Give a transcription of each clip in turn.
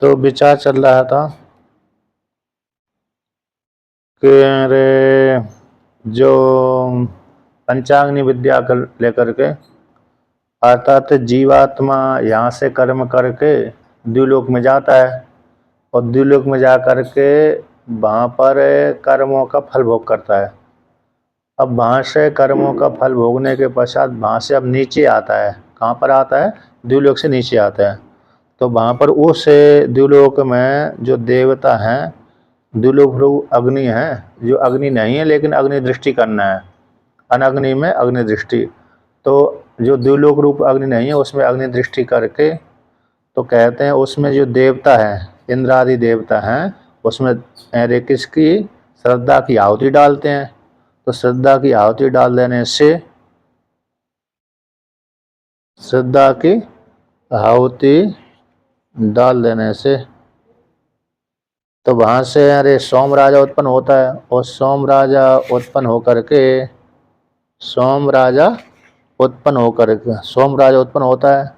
तो विचार चल रहा था कि अरे जो पंचाग्नि विद्या कर लेकर के अर्थात जीवात्मा यहाँ से कर्म करके द्युलोक में जाता है और द्युलोक में जा करके वहाँ पर कर्मों का फल भोग करता है। अब वहाँ से कर्मों का फल भोगने के पश्चात वहाँ से अब नीचे आता है। कहाँ पर आता है? द्युलोक से नीचे आता है। तो वहाँ पर उस द्युलोक में जो देवता हैं, द्युलोक रूप अग्नि है, जो अग्नि नहीं है लेकिन अग्नि दृष्टि करना है, अनग्नि में अग्नि दृष्टि। तो जो द्युलोक रूप अग्नि नहीं है उसमें अग्नि दृष्टि करके तो कहते हैं उसमें जो देवता है, इंद्र आदि देवता हैं, उसमें अरे किसकी श्रद्धा की आहुति डालते हैं। तो श्रद्धा की आहुति डाल देने से, श्रद्धा की आहुति डाल देने से तो वहाँ से अरे सोम राजा उत्पन्न होता है और सोम राजा उत्पन्न होकर के सोम राजा उत्पन्न होता है।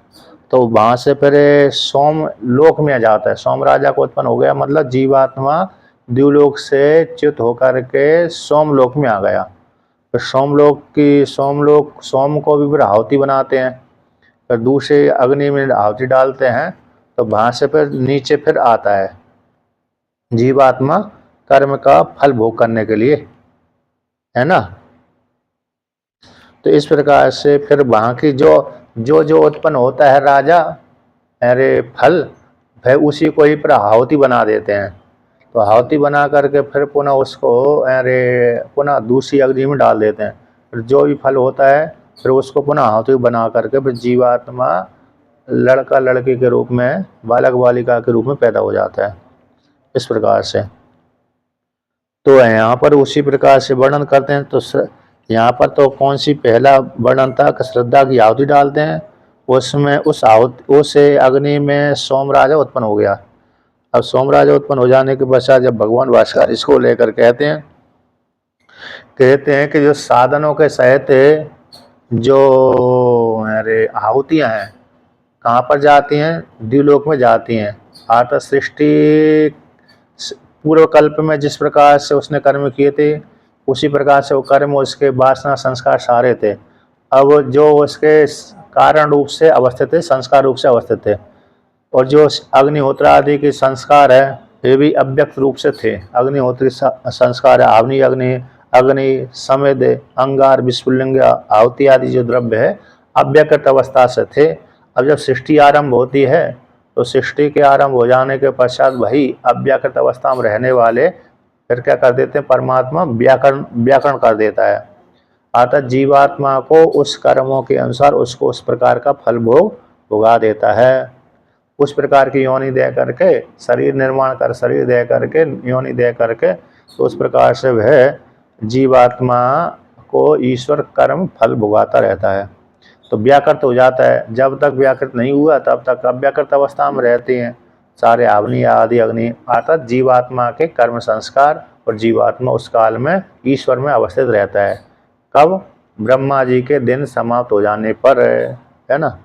तो वहाँ से फिर सोम लोक में आ जाता है। सोम राजा को उत्पन्न हो गया मतलब जीवात्मा द्युलोक से च्युत होकर के सोम लोक में आ गया। फिर सोम को भी फिर आहुति बनाते हैं, फिर दूसरे अग्नि में आहुति डालते हैं। तो वहाँ से फिर नीचे फिर आता है जीवात्मा कर्म का फल भोग करने के लिए, है ना। तो इस प्रकार से फिर वहाँ की जो उत्पन्न होता है राजा अरे फल, वह उसी को ही फिर आहुति बना देते हैं। तो आहुति बना करके फिर पुनः उसको अरे पुनः दूसरी अग्नि में डाल देते हैं। फिर जो भी फल होता है फिर उसको पुनः आहुति बना करके फिर जीवात्मा लड़का लड़की के रूप में, बालक बालिका के रूप में पैदा हो जाता है। इस प्रकार से तो यहाँ पर उसी प्रकार से वर्णन करते हैं। तो यहाँ पर तो कौन सी पहला वर्णन था कि श्रद्धा की आहुति डालते हैं, उसमें उस अग्नि में सोम राजा उत्पन्न हो गया। अब सोम राजा उत्पन्न हो जाने के पश्चात जब भगवान भास्कर इसको लेकर कहते हैं कि जो साधनों के सहित जो अरे आहुतियाँ हैं कहाँ पर जाती हैं? द्युलोक में जाती हैं। अर्थात सृष्टि पूर्व कल्प में जिस प्रकार से उसने कर्म किए थे उसी प्रकार से वो कर्म, उसके वासना संस्कार सारे थे। अब जो उसके कारण रूप से अवस्थित थे, संस्कार रूप से अवस्थित थे, और जो अग्निहोत्र आदि के संस्कार है ये भी अव्यक्त रूप से थे। अग्निहोत्री संस्कार है, आवनी अग्नि समेद अंगार विस्फुलिंग आहुति आदि जो द्रव्य है अव्यक्त अवस्था से थे। अब जब सृष्टि आरंभ होती है तो सृष्टि के आरंभ हो जाने के पश्चात वही अव्यक्त अवस्था में रहने वाले फिर क्या कर देते हैं? परमात्मा व्याकरण कर देता है। अर्थात जीवात्मा को उस कर्मों के अनुसार उसको उस प्रकार का फल भोग भुगा देता है। उस प्रकार की योनि दे करके शरीर निर्माण कर, शरीर दे करके योनि दे करके, तो उस प्रकार से वह जीवात्मा को ईश्वर कर्म फल भुगाता रहता है। तो व्याकृत हो जाता है। जब तक व्याकृत नहीं हुआ तब तक अव्याकृत अवस्था में रहते हैं सारे आवनी आदि अग्नि, अर्थात जीवात्मा के कर्म संस्कार, और जीवात्मा उस काल में ईश्वर में अवस्थित रहता है। कब? ब्रह्मा जी के दिन समाप्त हो जाने पर, है ना।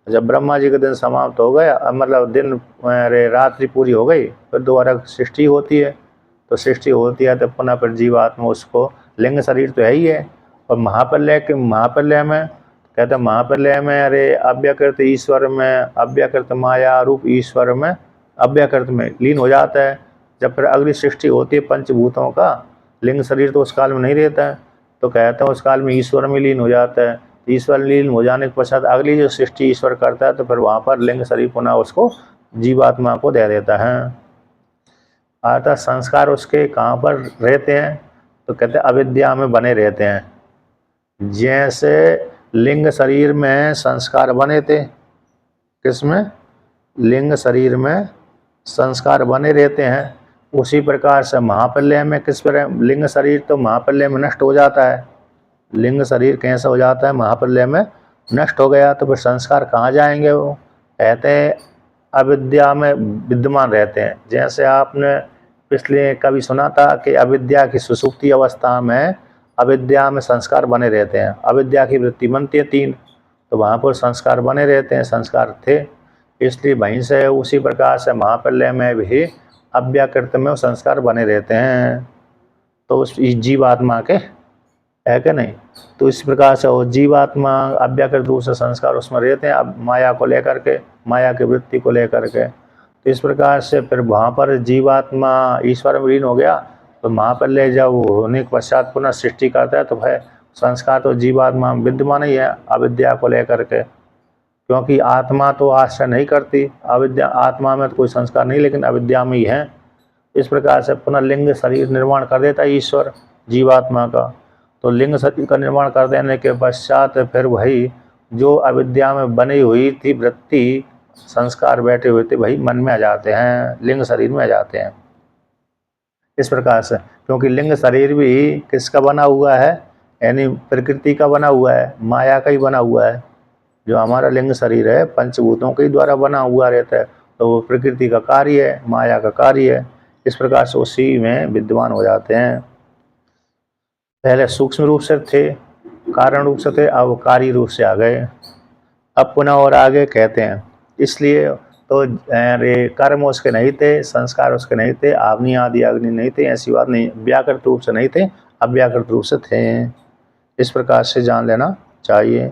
जब ब्रह्मा जी के दिन समाप्त हो गया मतलब दिन रात्रि पूरी हो गई फिर दोबारा सृष्टि होती है। तो सृष्टि होती है तो पुनः फिर जीवात्मा उसको, लिंग शरीर तो है ही है, और महाप्रलय में कहते हैं महाप्रलय में अरे अव्यकृत ईश्वर में, अव्यकृत माया रूप ईश्वर में अव्यकृत में लीन हो जाता है। जब फिर अगली सृष्टि होती है पंचभूतों का, लिंग शरीर तो उस काल में नहीं रहता है, तो कहते हैं उस काल में ईश्वर में लीन हो जाता है। ईश्वर लीन हो जाने के पश्चात अगली जो सृष्टि ईश्वर करता है तो फिर वहाँ पर लिंग शरीर पुनः उसको जीवात्मा को दे देता है। अर्थात संस्कार उसके कहाँ पर रहते हैं? तो कहते हैं अविद्या में बने रहते हैं। जैसे लिंग शरीर में संस्कार बने थे, किसमें? लिंग शरीर में संस्कार बने रहते हैं, उसी प्रकार से महाप्रलय में किस प्रकार लिंग शरीर तो महाप्रलय में नष्ट हो जाता है। लिंग शरीर कैसा हो जाता है? महाप्रलय में नष्ट हो गया। तो फिर संस्कार कहाँ जाएंगे? वो कहते हैं अविद्या में विद्यमान रहते हैं। जैसे आपने पिछले कभी सुना था कि अविद्या की सुषुप्ति अवस्था में अविद्या में संस्कार बने रहते हैं। अविद्या की वृत्ति बनती है 3, तो वहाँ पर संस्कार बने रहते हैं, संस्कार थे। इसलिए वहीं से उसी प्रकार से महाप्रलय में भी अव्याकृत में संस्कार बने रहते हैं, तो उस जीवात्मा के, है कि नहीं। तो इस प्रकार से वो जीवात्मा अव्याकृत रूप से संस्कार उसमें रहते हैं, अब माया को लेकर के, माया की वृत्ति को लेकर के। तो इस प्रकार से फिर वहाँ पर जीवात्मा ईश्वर में लीन हो गया, तो महाप्रलय जब होने के पश्चात पुनः सृष्टि करता है, तो भाई संस्कार तो जीवात्मा विद्यमान ही है अविद्या को लेकर के, क्योंकि आत्मा तो आश्रय नहीं करती, अविद्या आत्मा में तो कोई संस्कार नहीं, लेकिन अविद्या में ही है। इस प्रकार से पुनः लिंग शरीर निर्माण कर देता है ईश्वर जीवात्मा का। तो लिंग शरीर का निर्माण कर देने के पश्चात फिर वही जो अविद्या में बनी हुई थी वृत्ति, संस्कार बैठे हुए थे, वही मन में आ जाते हैं, लिंग शरीर में आ जाते हैं। इस प्रकार से, क्योंकि लिंग शरीर भी किसका बना हुआ है, यानी प्रकृति का बना हुआ है, माया का ही बना हुआ है। जो हमारा लिंग शरीर है पंचभूतों के द्वारा बना हुआ रहता है, तो वो प्रकृति का कार्य है, माया का कार्य है। इस प्रकार से उसी में विद्यमान हो जाते हैं। पहले सूक्ष्म रूप से थे, कारण रूप से थे, अब कार्य रूप से आ गए। अब पुनः और आगे कहते हैं, इसलिए तो अरे कर्म उसके नहीं थे, संस्कार उसके नहीं थे, आवनी आदि अग्नि नहीं थे, ऐसी बात नहीं, व्याकृत रूप से नहीं थे, अव्याकृत रूप से थे। इस प्रकार से जान लेना चाहिए।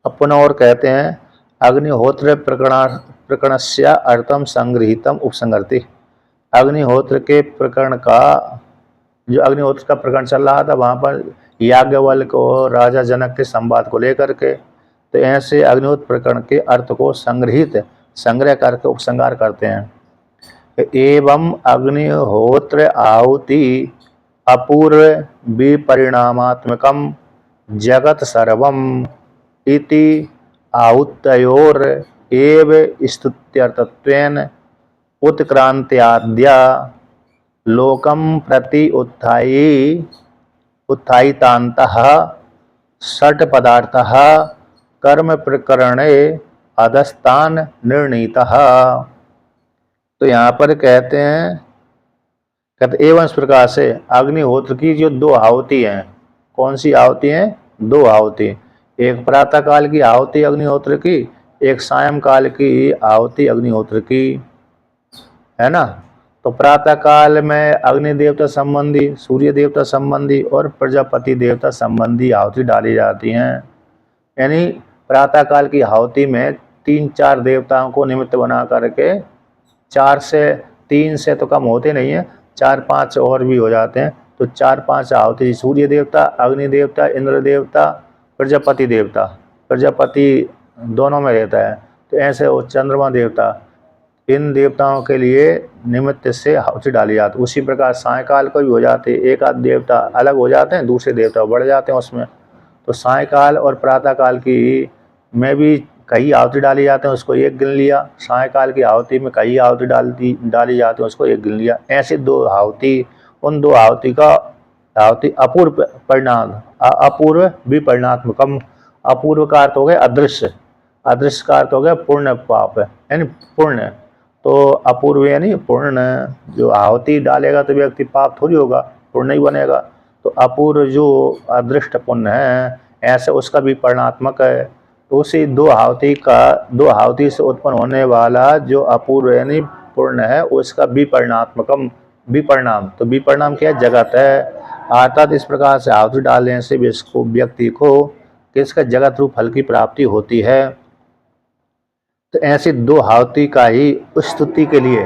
अब पुनः और कहते हैं, अग्निहोत्र प्रकरणस्य अर्थम संगृहीतम उपसंगति। अग्निहोत्र के प्रकरण का, जो अग्निहोत्र का प्रकरण चल रहा था वहाँ पर याज्ञवल्क्य और राजा जनक के संवाद को लेकर के, तो ऐसे अग्निहोत्र प्रकरण के अर्थ को संग्रह करके उपसंहार करते हैं। एवं अग्निहोत्र आहुति अपूर्व विपरिणामात्मकम जगत सर्वम इति आहुतयोर एव स्तुत्यर्थत्वेन उत्क्रांत्याद्या लोकम प्रति उत्थायितान्तः षट् पदार्थः कर्म प्रकरणे अधस्तान निर्णीतः। तो यहाँ पर कहते हैं, कहते एवं इस प्रकार से अग्निहोत्र की जो दो आहुति हैं, कौन सी आहुति हैं, दो आहुति, एक प्रातः काल की आहुति अग्निहोत्र की, एक सायं काल की आहुति अग्निहोत्र की, है ना। तो प्रातः काल में अग्नि देवता संबंधी, सूर्य देवता संबंधी और प्रजापति देवता संबंधी आहुति डाली जाती हैं। यानी प्रातः काल की आहुति में 3-4 देवताओं को निमित्त बना करके, 4 से 3 से तो कम होते नहीं है, 4-5 और भी हो जाते हैं, तो 4-5 आहुति, सूर्य देवता, अग्नि देवता, इंद्र देवता, प्रजापति देवता, प्रजापति दोनों में रहता है, तो ऐसे वो चंद्रमा देवता, इन देवताओं के लिए निमित्त से आहुति डाली जाती। उसी प्रकार सायकाल को भी हो जाते, एक आध देवता अलग हो जाते हैं, दूसरे देवता बढ़ जाते हैं उसमें। तो सायकाल और प्रातःकाल की में भी कई आहुति डाली जाते हैं, उसको एक गिन लिया। सायकाल की आहुति में कई आहुति डाली जाती है, उसको एक गिन लिया। ऐसे दो आहुति, उन दो आहुति का आहुति अपूर्व परिणाम, अपूर्व विपरिणात्मकम। अपूर्व का अर्थ हो गया अदृश्य, अदृश्य का अर्थ हो गया पूर्ण पाप, यानी पुण्य। तो अपूर्व यानी पूर्ण, जो आहुति डालेगा तो व्यक्ति पाप थोड़ी होगा, पुण्य ही बनेगा। तो अपूर्व जो अदृष्ट पुण्य है, ऐसे उसका भी परिणात्मक है। तो उसी दो आहुति से उत्पन्न होने वाला जो अपूर्व यानी पुण्य है, उसका विपरिणात्मकम, विपरिणाम, तो विपरिणाम क्या है, जगत है। अर्थात इस प्रकार से आहुति डालने से व्यक्ति को किसका जगत रूप फल की प्राप्ति होती है। तो ऐसी दो आहुति का ही स्तुति के लिए,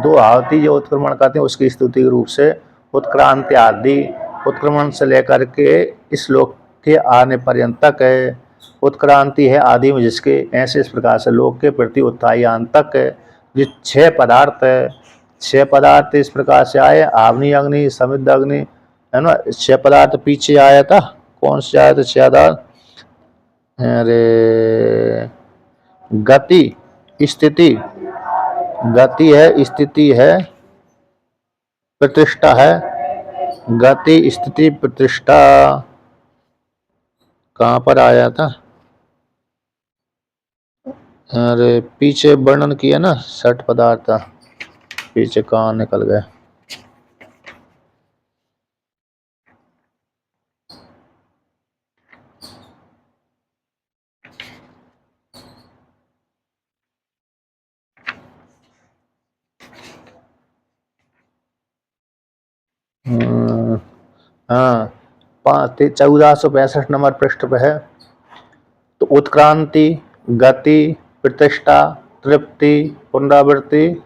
दो आहुति जो उत्क्रमण करते हैं उसकी स्तुति के रूप से उत्क्रांति आदि, उत्क्रमण से लेकर के इस लोक के आने पर्यंत तक है। उत्क्रांति है आदि में जिसके, ऐसे इस प्रकार से लोक के प्रति उत्थान तक है। जो 6 पदार्थ है, 6 पदार्थ इस प्रकार से आए, आवनी अग्नि, समिद्ध अग्नि, है ना। 6 पदार्थ पीछे आया था, कौन से आया था 6 पदार्थ, अरे गति, स्थिति, गति है, स्थिति है, प्रतिष्ठा है। गति, स्थिति, प्रतिष्ठा कहाँ पर आया था, अरे पीछे वर्णन किया ना 60 पदार्थ, पीछे कहाँ निकल गए। हम्म, हाँ 1465 नंबर पृष्ठ पे है। तो उत्क्रांति, गति, प्रतिष्ठा, तृप्ति, पुनरावृत्ति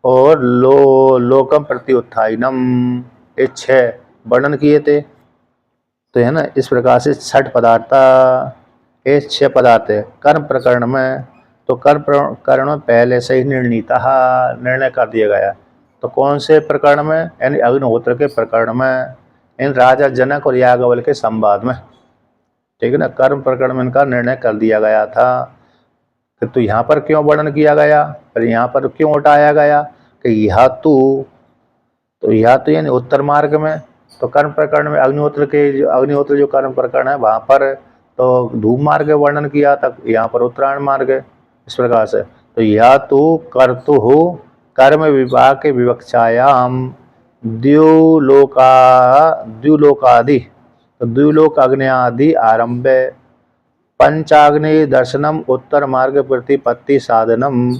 और लोकम प्रति उत्थानम, ये 6 वर्णन किए थे। तो है ना, इस प्रकार से 6 पदार्थ, ये 6 पदार्थ है कर्म प्रकरण में। तो कर्म प्रकरण में पहले से ही निर्णय कर दिया गया। तो कौन से प्रकरण में? यानी अग्निहोत्र के प्रकरण में, इन राजा जनक और याज्ञवल्क्य के संवाद में, ठीक है ना। कर्म प्रकरण में इनका निर्णय कर दिया गया था। तो यहाँ पर क्यों वर्णन किया गया, फिर यहाँ पर क्यों उठाया गया कि यह तो यह तो यानी उत्तर मार्ग में। तो कर्म प्रकरण में अग्निहोत्र जो कर्म प्रकरण है वहाँ पर तो धूम मार्ग वर्णन किया था, यहाँ पर उत्तरायण मार्ग है। इस प्रकार से तो यह तो कर्तु हो कर्म विभाग के विवक्षायाम द्युलोकादि, तो द्युलोक अग्नि आदि आरंभ, पंचाग्नि दर्शनम उत्तर मार्ग प्रतिपत्ति साधनम,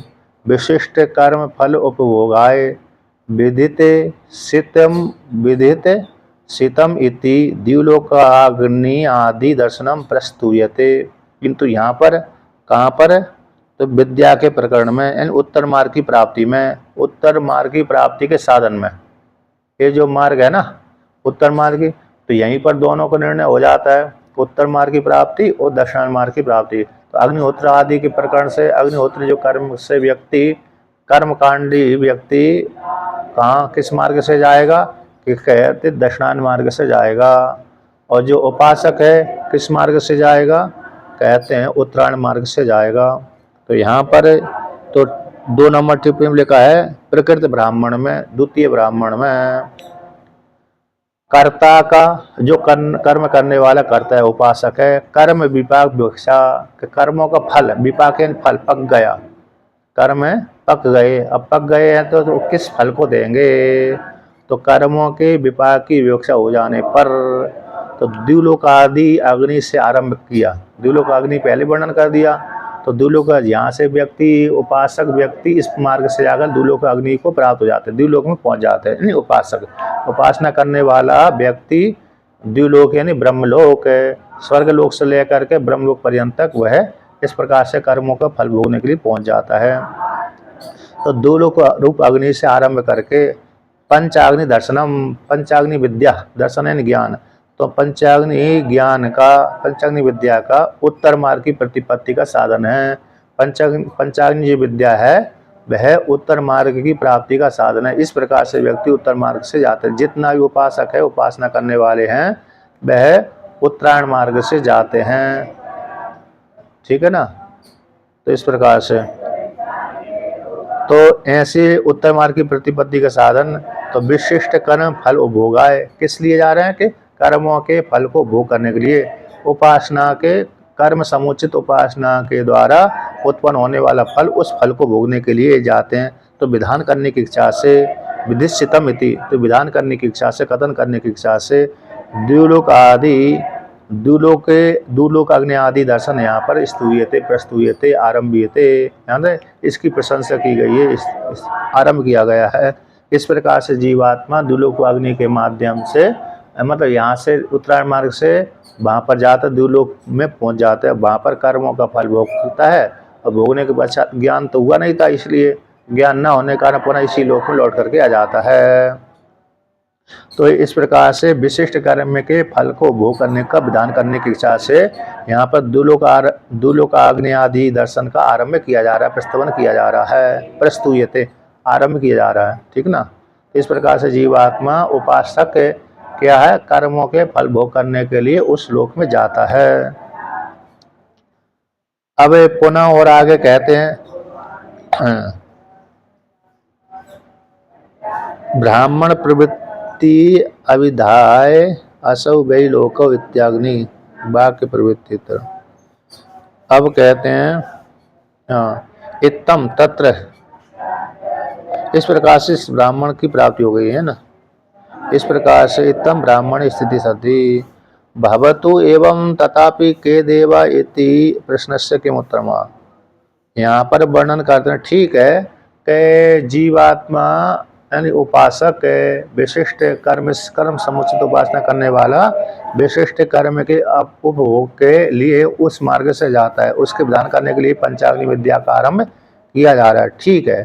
विशिष्ट कर्म फल उपभोगाय विदिते सितम इति द्युलोकाग्नि आदि दर्शनम प्रस्तूयते। किंतु यहाँ पर कहाँ पर? तो विद्या के प्रकरण में, यानी उत्तर मार्ग की प्राप्ति में, उत्तर मार्ग की प्राप्ति के साधन में। ये जो मार्ग है ना उत्तर मार्ग की, तो यहीं पर दोनों का निर्णय हो जाता है, उत्तर मार्ग की प्राप्ति और दक्षिण मार्ग की प्राप्ति। तो अग्निहोत्र आदि के प्रकरण से अग्निहोत्र जो कर्म से व्यक्ति, कर्मकांडी व्यक्ति कहाँ किस मार्ग से जाएगा कि कहते दक्षिणायन मार्ग से जाएगा। और जो उपासक है किस मार्ग से जाएगा? कहते हैं उत्तरायण मार्ग से जाएगा। तो यहाँ पर तो 2 नंबर टिप्पणी में लिखा है प्रकृत ब्राह्मण में, द्वितीय ब्राह्मण में कर्ता का जो कर्म करने वाला कर्ता है, उपासक है, कर्म विपाक विवक्षा, कर्मों का फल, विपाक फल पक गया, कर्म पक गए, अब पक गए हैं तो किस फल को देंगे? तो कर्मों के विपाक की विवक्षा हो जाने पर तो द्युलोक आदि अग्नि से आरंभ किया। द्युलोक अग्नि पहले वर्णन कर दिया। तो द्युलोक यहाँ से व्यक्ति, उपासक व्यक्ति इस मार्ग से जाकर द्युलोक अग्नि को प्राप्त हो जाते हैं, द्युलोक में पहुंच जाते हैं। यानी उपासक, उपासना करने वाला व्यक्ति द्युलोक यानी ब्रह्मलोक, स्वर्गलोक से लेकर के ब्रह्मलोक पर्यंत तक वह इस प्रकार से कर्मों का फल भोगने के लिए पहुंच जाता है। तो द्युलोक रूप अग्नि से आरंभ करके पंचाग्नि दर्शनम, पंचाग्नि विद्या, दर्शन यानी ज्ञान, तो पंचाग्नि ज्ञान का, पंचाग्नि विद्या का उत्तर मार्ग की प्रतिपत्ति का साधन है। पंचाग्नि जो विद्या है वह उत्तर मार्ग की प्राप्ति का साधन है। इस प्रकार से व्यक्ति उत्तर मार्ग से जाते हैं। जितना भी उपासक है, उपासना करने वाले हैं, वह उत्तरायण मार्ग से जाते हैं, ठीक है ना। तो इस प्रकार से तो ऐसे उत्तर मार्ग की प्रतिपत्ति का साधन, तो विशिष्ट कर्म फल उपभोगाय, किस लिए जा रहे हैं कि कर्मों के फल को भोग करने के लिए, उपासना के कर्म समुचित उपासना के द्वारा उत्पन्न होने वाला फल, उस फल को भोगने के लिए जाते हैं। तो विधान करने की इच्छा से विधिष्ठितम इति, तो विधान करने की इच्छा से, कथन करने की इच्छा से द्युलोक आदि, द्युलोक अग्नि आदि दर्शन यहाँ पर स्तूयते, प्रस्तूयते, आरंभीयते, यानी इसकी प्रशंसा की गई है, आरंभ किया गया है। इस प्रकार से जीवात्मा द्युलोक अग्नि के माध्यम से, मतलब यहाँ से उत्तरायण मार्ग से वहाँ पर जाता है, द्युलोक में पहुँच जाता है, वहाँ पर कर्मों का फल भोगता है। और भोगने के पश्चात ज्ञान तो हुआ नहीं था, इसलिए ज्ञान न होने के कारण पुनः इसी लोक में लौट करके आ जाता है। तो इस प्रकार से विशिष्ट कर्म के फल को भोग करने का विधान करने की इच्छा से यहाँ पर द्युलोक अग्नि आदि दर्शन का आरंभ किया जा रहा है, प्रस्तवन किया जा रहा है, प्रस्तुयते, आरंभ किया जा रहा है, ठीक ना। इस प्रकार से जीवात्मा उपासक क्या है, कर्मों के फल भोग करने के लिए उस लोक में जाता है। अब पुनः और आगे कहते हैं ब्राह्मण प्रवृत्ति अविधाय असौ वै लोको इत्याग्नि, वाक्य प्रवृत्ति। अब कहते हैं इत्तम तत्र, इस प्रकार से इस ब्राह्मण की प्राप्ति हो गई है ना। इस प्रकार से इत्तम ब्राह्मण स्थिति सति भवतु एवं तथापि के देवा इति प्रश्नस्य किम उत्तरमा। यहाँ पर वर्णन करते हैं, ठीक है कि जीवात्मा यानी उपासक विशिष्ट कर्म समुचित उपासना करने वाला विशिष्ट कर्म के उपभोग के लिए उस मार्ग से जाता है, उसके विधान करने के लिए पंचाग्नि विद्या का आरंभ किया जा रहा है। ठीक है,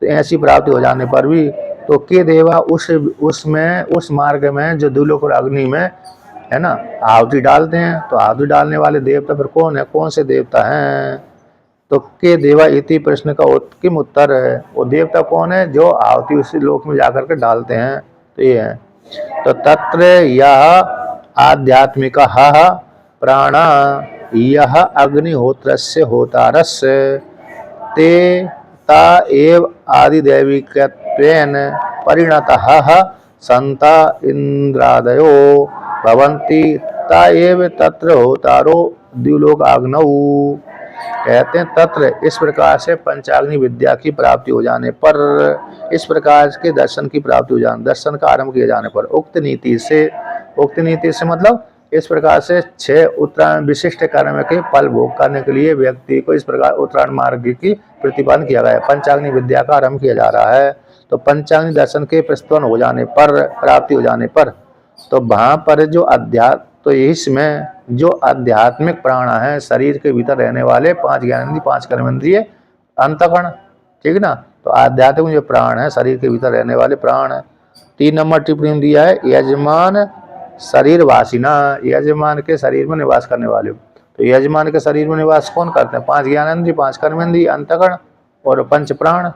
तो ऐसी प्राप्ति हो जाने पर भी तो के देवा उस मार्ग में जो दुलोक और अग्नि में है ना आहुति डालते हैं, तो आहुति डालने वाले देवता फिर कौन है, कौन से देवता हैं? तो के देवा इति प्रश्न का किम उत्तर है, वो देवता कौन है जो आहुति उसी लोक में जाकर के डालते हैं? तो ये है, तो तत्र यह आध्यात्मिक प्राणा यह अग्निहोत्रस्य होतारस्य ते ता एव आदिदैविकत्वेन परिणतः संता इंद्रादयो भवन्ति ता एव तत्र होतारो द्युलोकाग्नौ। कहते हैं तत्र इस प्रकार से पंचाग्नि विद्या की प्राप्ति हो जाने पर, इस प्रकार के दर्शन की प्राप्ति हो जाने, दर्शन का आरंभ किए जाने पर उक्त नीति से मतलब इस प्रकार से 6 उत्तरायण विशिष्ट कर्म के फल भोग करने के लिए व्यक्ति को इस प्रकार उत्तरायण मार्ग की प्रतिपादन किया गया है। पंचाग्नि विद्या का आरंभ किया जा रहा है। तो पंचाग्नि दर्शन के प्रस्तुत हो जाने पर, प्राप्ति हो जाने पर, तो वहां पर जो तो इसमें जो आध्यात्मिक प्राण है, शरीर के भीतर रहने वाले 5 ज्ञानेंद्रिय 5 कर्मेंद्रिय अंतःकरण, ठीक ना। तो आध्यात्मिक जो प्राण है, शरीर के भीतर रहने वाले प्राण है। 3 नंबर टिप्पणी में दिया है यजमान शरीर वासिना, यजमान के शरीर में निवास करने वाले। तो यजमान के शरीर में निवास कौन करते हैं? 5 ज्ञानेंद्रिय 5 कर्मेंद्रिय अंतःकरण और 5 प्राण।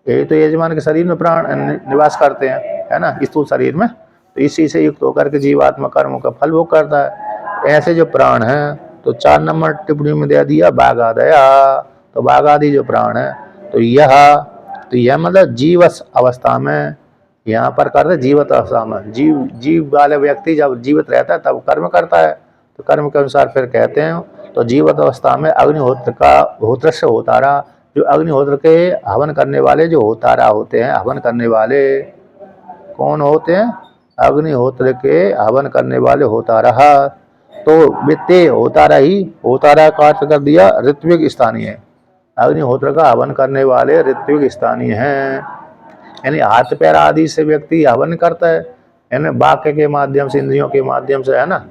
यही तो यजमान के शरीर में प्राण निवास करते हैं, है ना, स्थूल शरीर में। तो इसी से युक्त होकर के जीवात्मा कर्मों का फल भोग करता है। ऐसे जो प्राण हैं, तो 4 नंबर टिप्पणी में दे दिया बाघादया, तो बाघ आदि जो प्राण है, तो यह मतलब जीवस अवस्था में, यहाँ पर करते जीवत अवस्था में, जीव वाले व्यक्ति जब जीवित रहता है तब कर्म करता है, तो कर्म के अनुसार फिर कहते हैं। तो जीवत अवस्था में अग्निहोत्र का होत्र से होतारा, जो अग्निहोत्र के हवन करने वाले जो होतारा होते हैं, हवन करने वाले कौन होते हैं? अग्निहोत्र के हवन करने वाले होतारा। तो वित्ते होतारा ही, होतारा का अर्थ कर दिया ऋत्विक स्थानीय, अग्निहोत्र का हवन करने वाले ऋत्विक स्थानीय हैं। यानी हाथ पैर आदि से व्यक्ति हवन करता है, यानी वाक्य के माध्यम से, इंद्रियों के माध्यम से, है ना।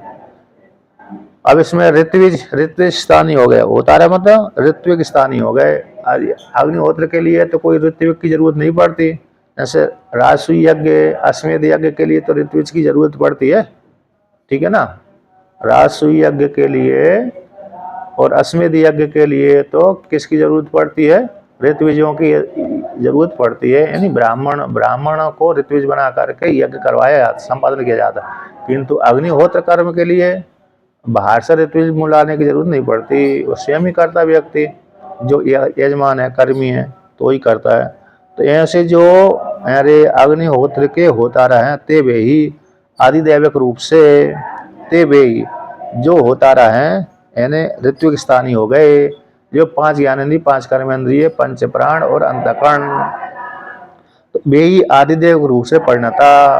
अब इसमें ऋत्विक स्थानीय हो गए, होतारा मतलब ऋत्विक स्थानीय हो गए। अग्निहोत्र के लिए तो कोई ऋत्विक की जरूरत नहीं पड़ती, जैसे राजसूय यज्ञ अश्वमेध यज्ञ के लिए तो ऋत्विज की जरूरत पड़ती है, ठीक है ना। राजसूय यज्ञ के लिए और अश्वमेध यज्ञ के लिए तो किसकी जरूरत पड़ती है? ऋत्विजों की जरूरत पड़ती है। यानी ब्राह्मण को ऋत्विज बना करके यज्ञ करवाया जाता, संपादन किया जाता। किंतु अग्निहोत्र कर्म के लिए बाहर से ऋत्विज बुलाने की जरूरत नहीं पड़ती, वो स्वयं ही करता व्यक्ति, जो यजमान है, कर्मी है, तो ही करता है। तो ऐसे जो अरे अग्निहोत्र के होतारा हैं, ते वे ही आदिदैविक रूप से, ते वे ही जो होतारा हैं, यानी ऋत्विक स्थानीय हो गए, जो 5 ज्ञानेंद्रिय 5 कर्मेंद्रिय 5 प्राण और अंतःकरण, तो वे ही आदिदेव रूप से परिणता।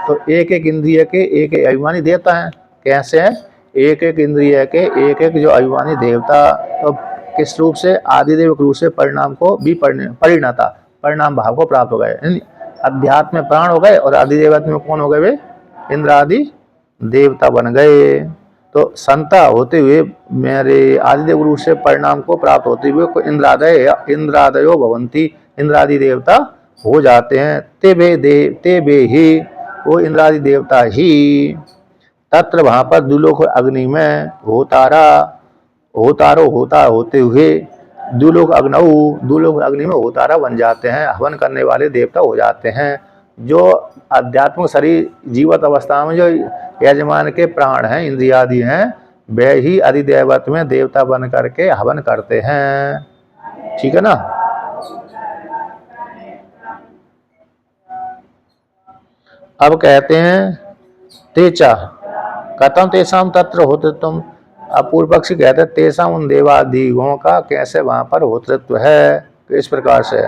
तो एक एक इंद्रिय के एक एक अभिमानी देवता हैं। कैसे हैं? एक एक इंद्रिय के एक एक जो अभिमानी देवता, तो किस रूप से? आदिदेव रूप से परिणाम को भी परिणता, परिणाम भाव को प्राप्त हो गए। अध्यात्म में प्राण हो गए और आदिदेवत में कौन हो गए? वे इंद्र आदि देवता बन गए। तो संता होते हुए मेरे आदिदेव रूप से परिणाम को प्राप्त होते हुए इंद्रादयो भवंती, इंद्रादि देवता हो जाते हैं। ते बे ही, वो इंद्रादि देवता ही तत्र वहां पर दुलोक अग्नि में होतारो होता होते हुए दुलोक अग्नि में होतारा बन जाते हैं, हवन करने वाले देवता हो जाते हैं। जो आध्यात्मिक शरीर जीवित अवस्था में जो यजमान के प्राण हैं, इंद्रियादि हैं, वे ही अधिदैवत में देवता बन करके हवन करते हैं, ठीक है ना। अब कहते हैं तेचा कथम तेसाम तत्र होतृत्वम। अब पूर्व पक्षी कहते हैं तेसाम उन देवादिगों का कैसे वहां पर होतृत्व है, किस प्रकार से?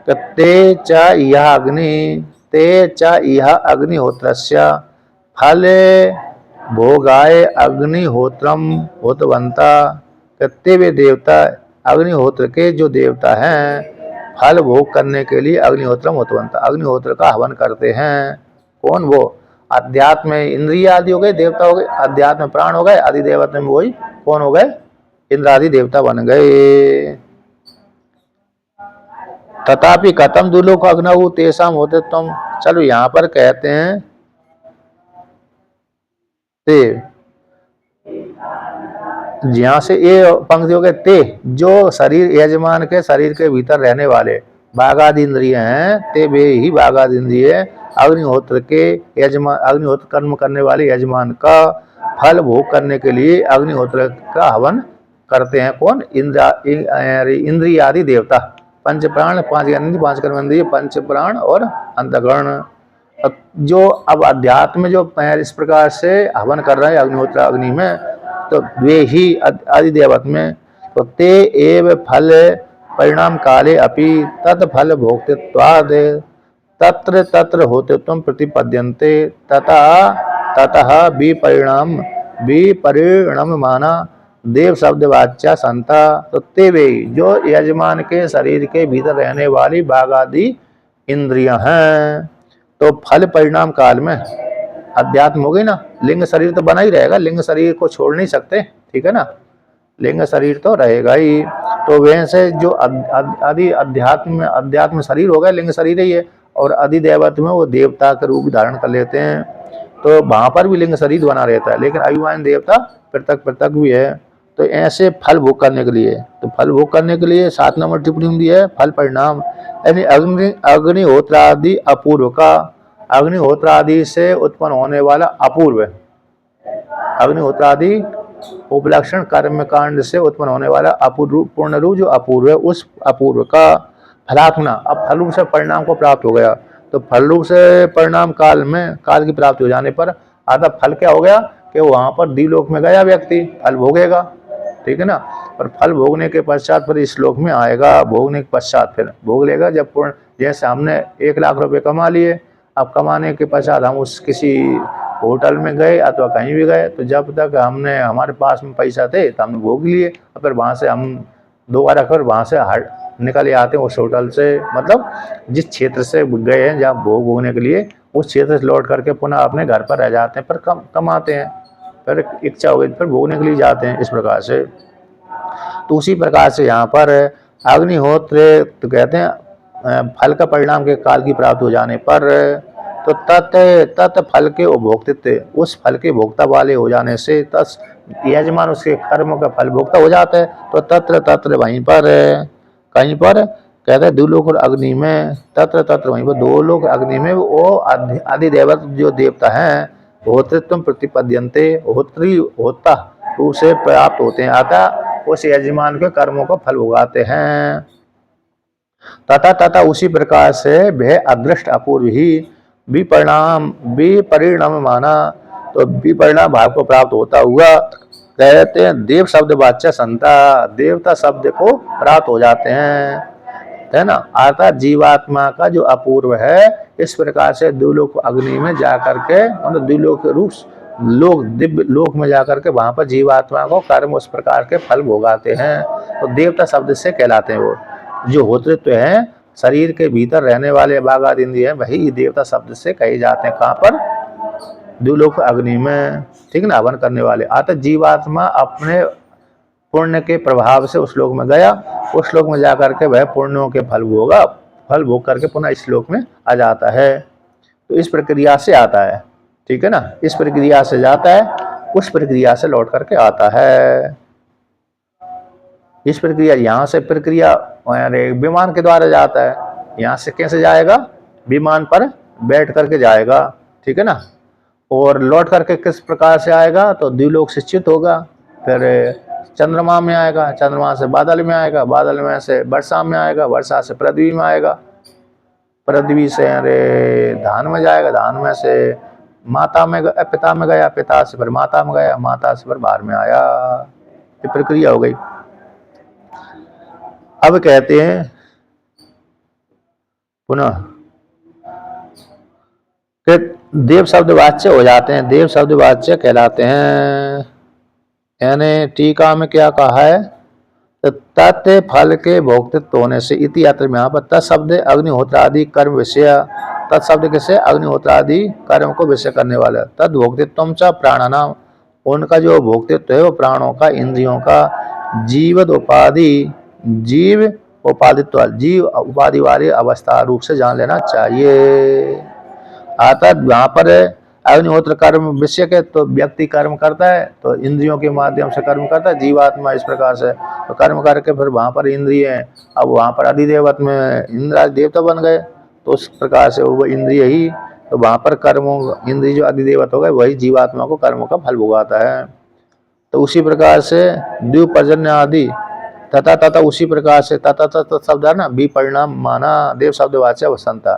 ते च यह अग्निहोत्रस्य फले भोगाय अग्निहोत्रम होतवंता। ते वे देवता अग्निहोत्र के जो देवता हैं, फल भोग करने के लिए अग्निहोत्रम उत्पन्न, अग्निहोत्र का हवन करते हैं। कौन? वो अध्यात्म में इंद्रिय आदि हो गए, देवता हो गए, अध्यात्म में प्राण हो गए, आदि देवता में वही कौन हो गए? इंद्र आदि देवता बन गए। तथापि कथम दुलोक अग्नऊ तेषाम होते तुम। चलो यहाँ पर कहते हैं ते, यहाँ से ये पंक्ति हो गए ते, जो शरीर यजमान के शरीर के भीतर रहने वाले बाघादि इंद्रिय हैं, ते वे ही बाघादि इंद्रिय अग्निहोत्र के यजमान, अग्निहोत्र कर्म करने वाले यजमान का फल भोग करने के लिए अग्निहोत्र का हवन करते हैं। कौन? इंद्रिय आदि देवता, पंच प्राण, पांच ज्ञानेंद्रिय, पांच कर्मेंद्रिय, पंच प्राण और अंतःकरण। जो अब अध्यात्म में जो इस प्रकार से हवन कर रहे हैं अग्निहोत्र अग्नि में, तो वे ही आदिदेवत में, तो ते एव फल परिणाम काले अपि तत्फल भोक्तृत्वाद तत्र तत्र होते तुम प्रतिपद्यन्ते ततः विपरिणाम माना देव शब्द वाच्या संता। तो ते वे जो यजमान के शरीर के भीतर रहने वाली बाघादि इंद्रियां हैं। तो फल परिणाम काल में अध्यात्म हो गई ना, लिंग शरीर तो बना ही रहेगा, लिंग शरीर को छोड़ नहीं सकते, ठीक है ना, लिंग शरीर तो रहेगा ही। तो वैसे जो आदि अध्यात्म शरीर हो गया, लिंग शरीर ही है, और अधिदेवत में वो देवता का रूप धारण कर लेते हैं, तो वहां पर भी लिंग शरीर बना रहता है, लेकिन अभिमान देवता पृथक पृथक भी है। तो ऐसे फल भोग करने के लिए, तो फल भोग करने के लिए 7 नंबर टिप्पणी दी है फल परिणाम, यानी अग्निहोत्र आदि अपूर्व का, अग्निहोत्र आदि से उत्पन्न होने वाला अपूर्व, अग्निहोत्र आदि उपलक्षण कर्म कांड से उत्पन्न होने वाला अपूर्व पूर्ण रूप जो अपूर्व है, उस अपूर्व का फलात्मना। अब फल रूप से परिणाम को प्राप्त हो गया, तो फल रूप से परिणाम काल में, काल की प्राप्ति हो जाने पर आधा फल क्या हो गया कि वहां पर द्विलोक में गया व्यक्ति फल भोगेगा, ठीक है ना। और फल भोगने के पश्चात फिर इस लोक में आएगा, भोगने के पश्चात फिर भोग लेगा जब पूर्ण, जैसे हमने 1 लाख रुपए कमा लिए, अब कमाने के पश्चात हम उस किसी होटल में गए अथवा कहीं भी गए, तो जब तक हमने हमारे पास में पैसा थे तो हमने भोग लिए, और फिर वहाँ से हम दोबारा फिर वहाँ से निकल आते हैं उस होटल से, मतलब जिस क्षेत्र से गए हैं जहाँ भोग भोगने के लिए, उस क्षेत्र से लौट करके पुनः अपने घर पर रह जाते हैं, फिर कमाते हैं, फिर इच्छा हो गई फिर भोगने के लिए जाते हैं, इस प्रकार से। तो उसी प्रकार से यहाँ पर अग्निहोत्र तो कहते हैं फल का परिणाम के काल की प्राप्ति हो जाने पर, तो तत् फल के उपभोक्तित्व, उस फल के भोक्ता वाले हो जाने से तस् यजमान उसके कर्मों का फल भोक्ता हो जाता है। तो तत्र तत्र वहीं पर, कहीं पर कहते हैं दुलोक और अग्नि में, तत्र तत्र वहीं पर, दो लोग अग्नि में वो अधिदेवत जो देवता हैं होतृत्व प्रतिपद्यन्ते, होत्री होता उसे प्राप्त होते हैं, अतः उस यजमान के कर्मों को फल भोगाते हैं। तथा उसी प्रकार से वह अदृष्ट अपूर्व ही विपरिणाम माना, तो विपरिणाम भाव को प्राप्त होता हुआ कहते हैं देव शब्द वाच्य संता, देवता शब्द को प्राप्त हो जाते हैं, है ना। अर्थात जीवात्मा का जो अपूर्व है, इस प्रकार से द्विलोक अग्नि में जाकर के, मतलब द्विलोक रूप लोक दिव्य लोक में जाकर के वहां पर जीवात्मा को कर्म उस प्रकार के फल भोगाते हैं, तो देवता शब्द से कहलाते हैं। वो जो होतृत्व है शरीर के भीतर रहने वाले बाघादि इंद्रिय है, वही देवता शब्द से कहे जाते हैं। कहाँ पर? द्विलोक अग्नि में, ठीक ना, हवन करने वाले। अतः जीवात्मा अपने पुण्य के प्रभाव से उस लोक में गया, उस श्लोक में जाकर के वह पुण्यों के फल भोगा, फल भोग करके पुनः इस श्लोक में आ जाता है। तो इस प्रक्रिया से आता है, ठीक है ना, इस प्रक्रिया से जाता है, उस प्रक्रिया से लौट करके आता है। इस प्रक्रिया, यहाँ से प्रक्रिया विमान के द्वारा जाता है, यहाँ से कैसे जाएगा? विमान पर बैठ करके जाएगा, ठीक है ना। और लौट करके किस प्रकार से आएगा? तो द्विलोक से च्युत होगा, फिर चंद्रमा में आएगा, चंद्रमा से बादल में आएगा, बादल में से वर्षा में आएगा, वर्षा से पृथ्वी में आएगा, पृथ्वी से धान में जाएगा, धान में से माता में पिता में गया, पिता से फिर माता में गया, माता से फिर बाहर में आया। ये प्रक्रिया हो गई। अब कहते हैं पुनः कि देव शब्द वाच्य हो जाते हैं, देव शब्द वाच्य कहलाते हैं। यानी टीका में क्या कहा है? तत् फल के भोक्तृत्व होने से इति यात्र में यहाँ पर तत्शब्द अग्निहोत्र आदि कर्म विषय, तत्शब्द किसे अग्निहोत्र आदि कर्म को विषय करने वाला, तद भोक्तृत्व च प्राणानाम, उनका जो भोक्तृत्व है वो प्राणों का, इंद्रियों का, जीवत उपाधि, जीव उपाधित्व, जीव उपाधि वाली अवस्था रूप से जान लेना चाहिए। अर्थात वहाँ पर अग्निहोत्र कर्म विषय के, तो व्यक्ति कर्म करता है तो इंद्रियों के माध्यम से कर्म करता है जीवात्मा, इस प्रकार से तो कर्म करके फिर वहाँ पर इंद्रिय है, अब वहाँ पर अधिदेवत में इंद्र आदि देवता बन गए, तो उस प्रकार से वो इंद्रिय ही, तो वहाँ पर कर्मों इंद्रिय जो अधिदेवत हो गए वही जीवात्मा को कर्मों का फल भुगाता है। तो उसी प्रकार से द्वीप पर्जन्य आदि तथा तथा, उसी प्रकार से तथा तथा शब्द है ना, बी परिणाम माना देव शब्द वाच्य वसंता,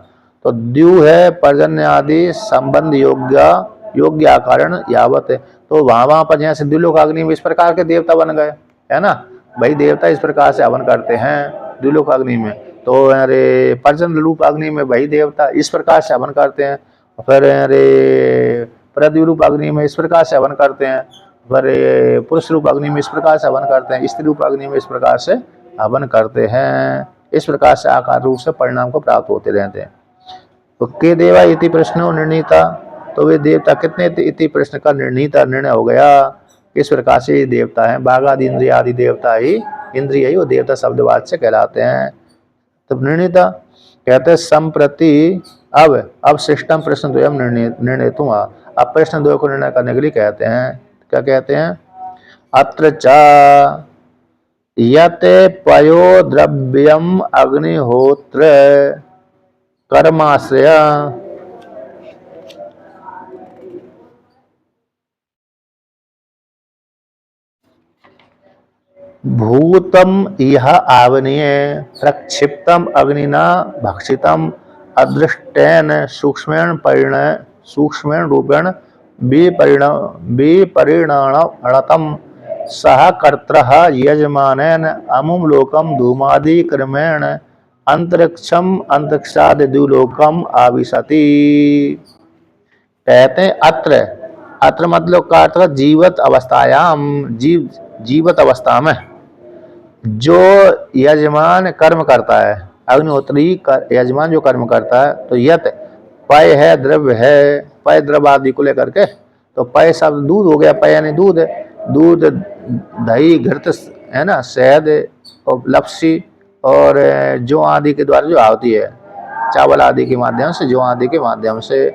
तो द्यू है पर्जन्य आदि संबंध योग्य आकारण यावत है, तो वहां पर जैसे द्विलोक अग्नि में इस प्रकार के देवता बन गए है ना, भाई देवता इस प्रकार से हवन करते हैं द्विलोक अग्नि में, तो अरे पर्जन्य रूप अग्नि में वही देवता इस प्रकार से हवन करते हैं, फिर अरे पृथ्वी रूप अग्नि में इस प्रकार से हवन करते हैं, फिर पुरुष रूप अग्नि में इस प्रकार से हवन करते हैं, स्त्री रूप अग्नि में इस प्रकार से हवन करते हैं, इस प्रकार से आकार रूप से परिणाम को प्राप्त होते रहते हैं। तो के देवा इति प्रश्न निर्णीता, तो वे देवता कितने इति प्रश्न का निर्णय हो गया, इस प्रकार से ये देवता है, बाघ आदि इंद्रिय आदि देवता ही, इंद्रिय ही वो देवता शब्दवाद से कहलाते हैं। तो निर्णीता कहते हैं संप्रति, अब सिस्टम प्रश्न द्वयम निर्णय तुम, अब प्रश्न द्वय को निर्णय करने के लिए कहते हैं, क्या कहते हैं, अत्र च यत पयो द्रव्यम अग्निहोत्र कर्माश्रय भूतम यह आवनीय प्रक्षिप्तम अग्निना भक्षितम अदृष्टेन सूक्ष्मेण रूपेण विपरिणतम सह कर्त्रः यजमानेन अमुम लोकम धूमादि क्रमेण अंतरिक्षम अंतरिक्षाद द्युलोकम आविशति। कहते हैं अत्र मतलब का अर्थ जीवत अवस्थायाम, जीवत अवस्था में जो यजमान कर्म करता है, अग्निहोत्री यजमान जो कर्म करता है, तो यत पय है, द्रव्य है, पय द्रव्य आदि को लेकर के, तो पय शब्द दूध हो गया, पय यानी दूध, दूध दही घृत है ना, शहद और लपसी और जौ आदि के द्वारा जो आती है, चावल आदि के माध्यम से, जौ आदि के माध्यम से,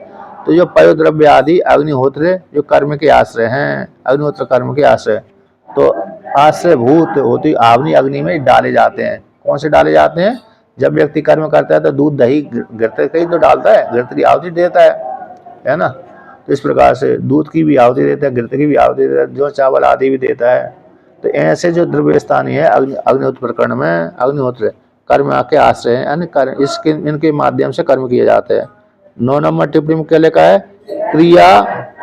तो जो पय द्रव्य आदि अग्निहोत्र जो कर्म के आश्रय हैं, अग्निहोत्र कर्म के आश्रय, तो आश्रय भूत होती आवनी अग्नि में डाले जाते हैं। कौन से डाले जाते हैं, जब व्यक्ति कर्म करता है तो दूध दही घृत कहीं तो डालता है, घृत की आहुति देता है ना, तो इस प्रकार से दूध की भी आहुति देता है, घृत की भी आहुति देता है, जो चावल आदि भी देता है। तो ऐसे जो द्रव्य स्थानीय है अग्निहोत्र प्रकरण में, अग्निहोत्र कर्म के आश्रय है, अन्य इसके इनके माध्यम से कर्म किए जाते हैं। 9 नंबर टिप्पणी में क्या लिखा है, क्रिया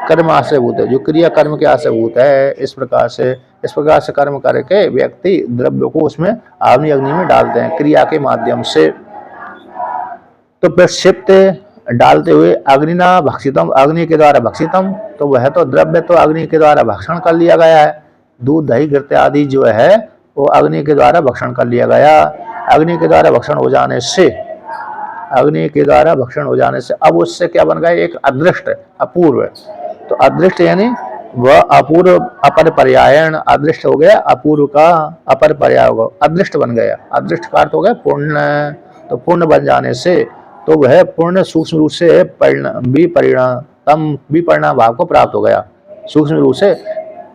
कर्म आश्रयभूत है, जो क्रिया कर्म के आश्रयभूत है, इस प्रकार से कर्म करके व्यक्ति द्रव्य को उसमें आवनी अग्नि में डालते हैं क्रिया के माध्यम से। तो प्रक्षिप्त डालते हुए अग्निना भक्षितम, अग्नि के द्वारा भक्षितम, तो वह तो द्रव्य तो अग्नि के द्वारा भक्षण कर लिया गया है, दूध दही घृत आदि जो है वो अग्नि के द्वारा भक्षण कर लिया गया। अग्नि के द्वारा भक्षण हो जाने से, अग्नि के द्वारा भक्षण हो जाने से अब उससे क्या बन गया, एक अदृष्ट अपूर्व, तो अदृष्ट यानी वह अपूर्व अपर पर्यायण, अदृष्ट हो गया अपूर्व का अपर पर्याय होगा, अदृष्ट बन गया, अदृष्ट का अर्थ हो गया पूर्ण, तो पूर्ण बन जाने से तो वह पूर्ण सूक्ष्म रूप से विपरिणाम भाव को प्राप्त हो गया सूक्ष्म रूप से।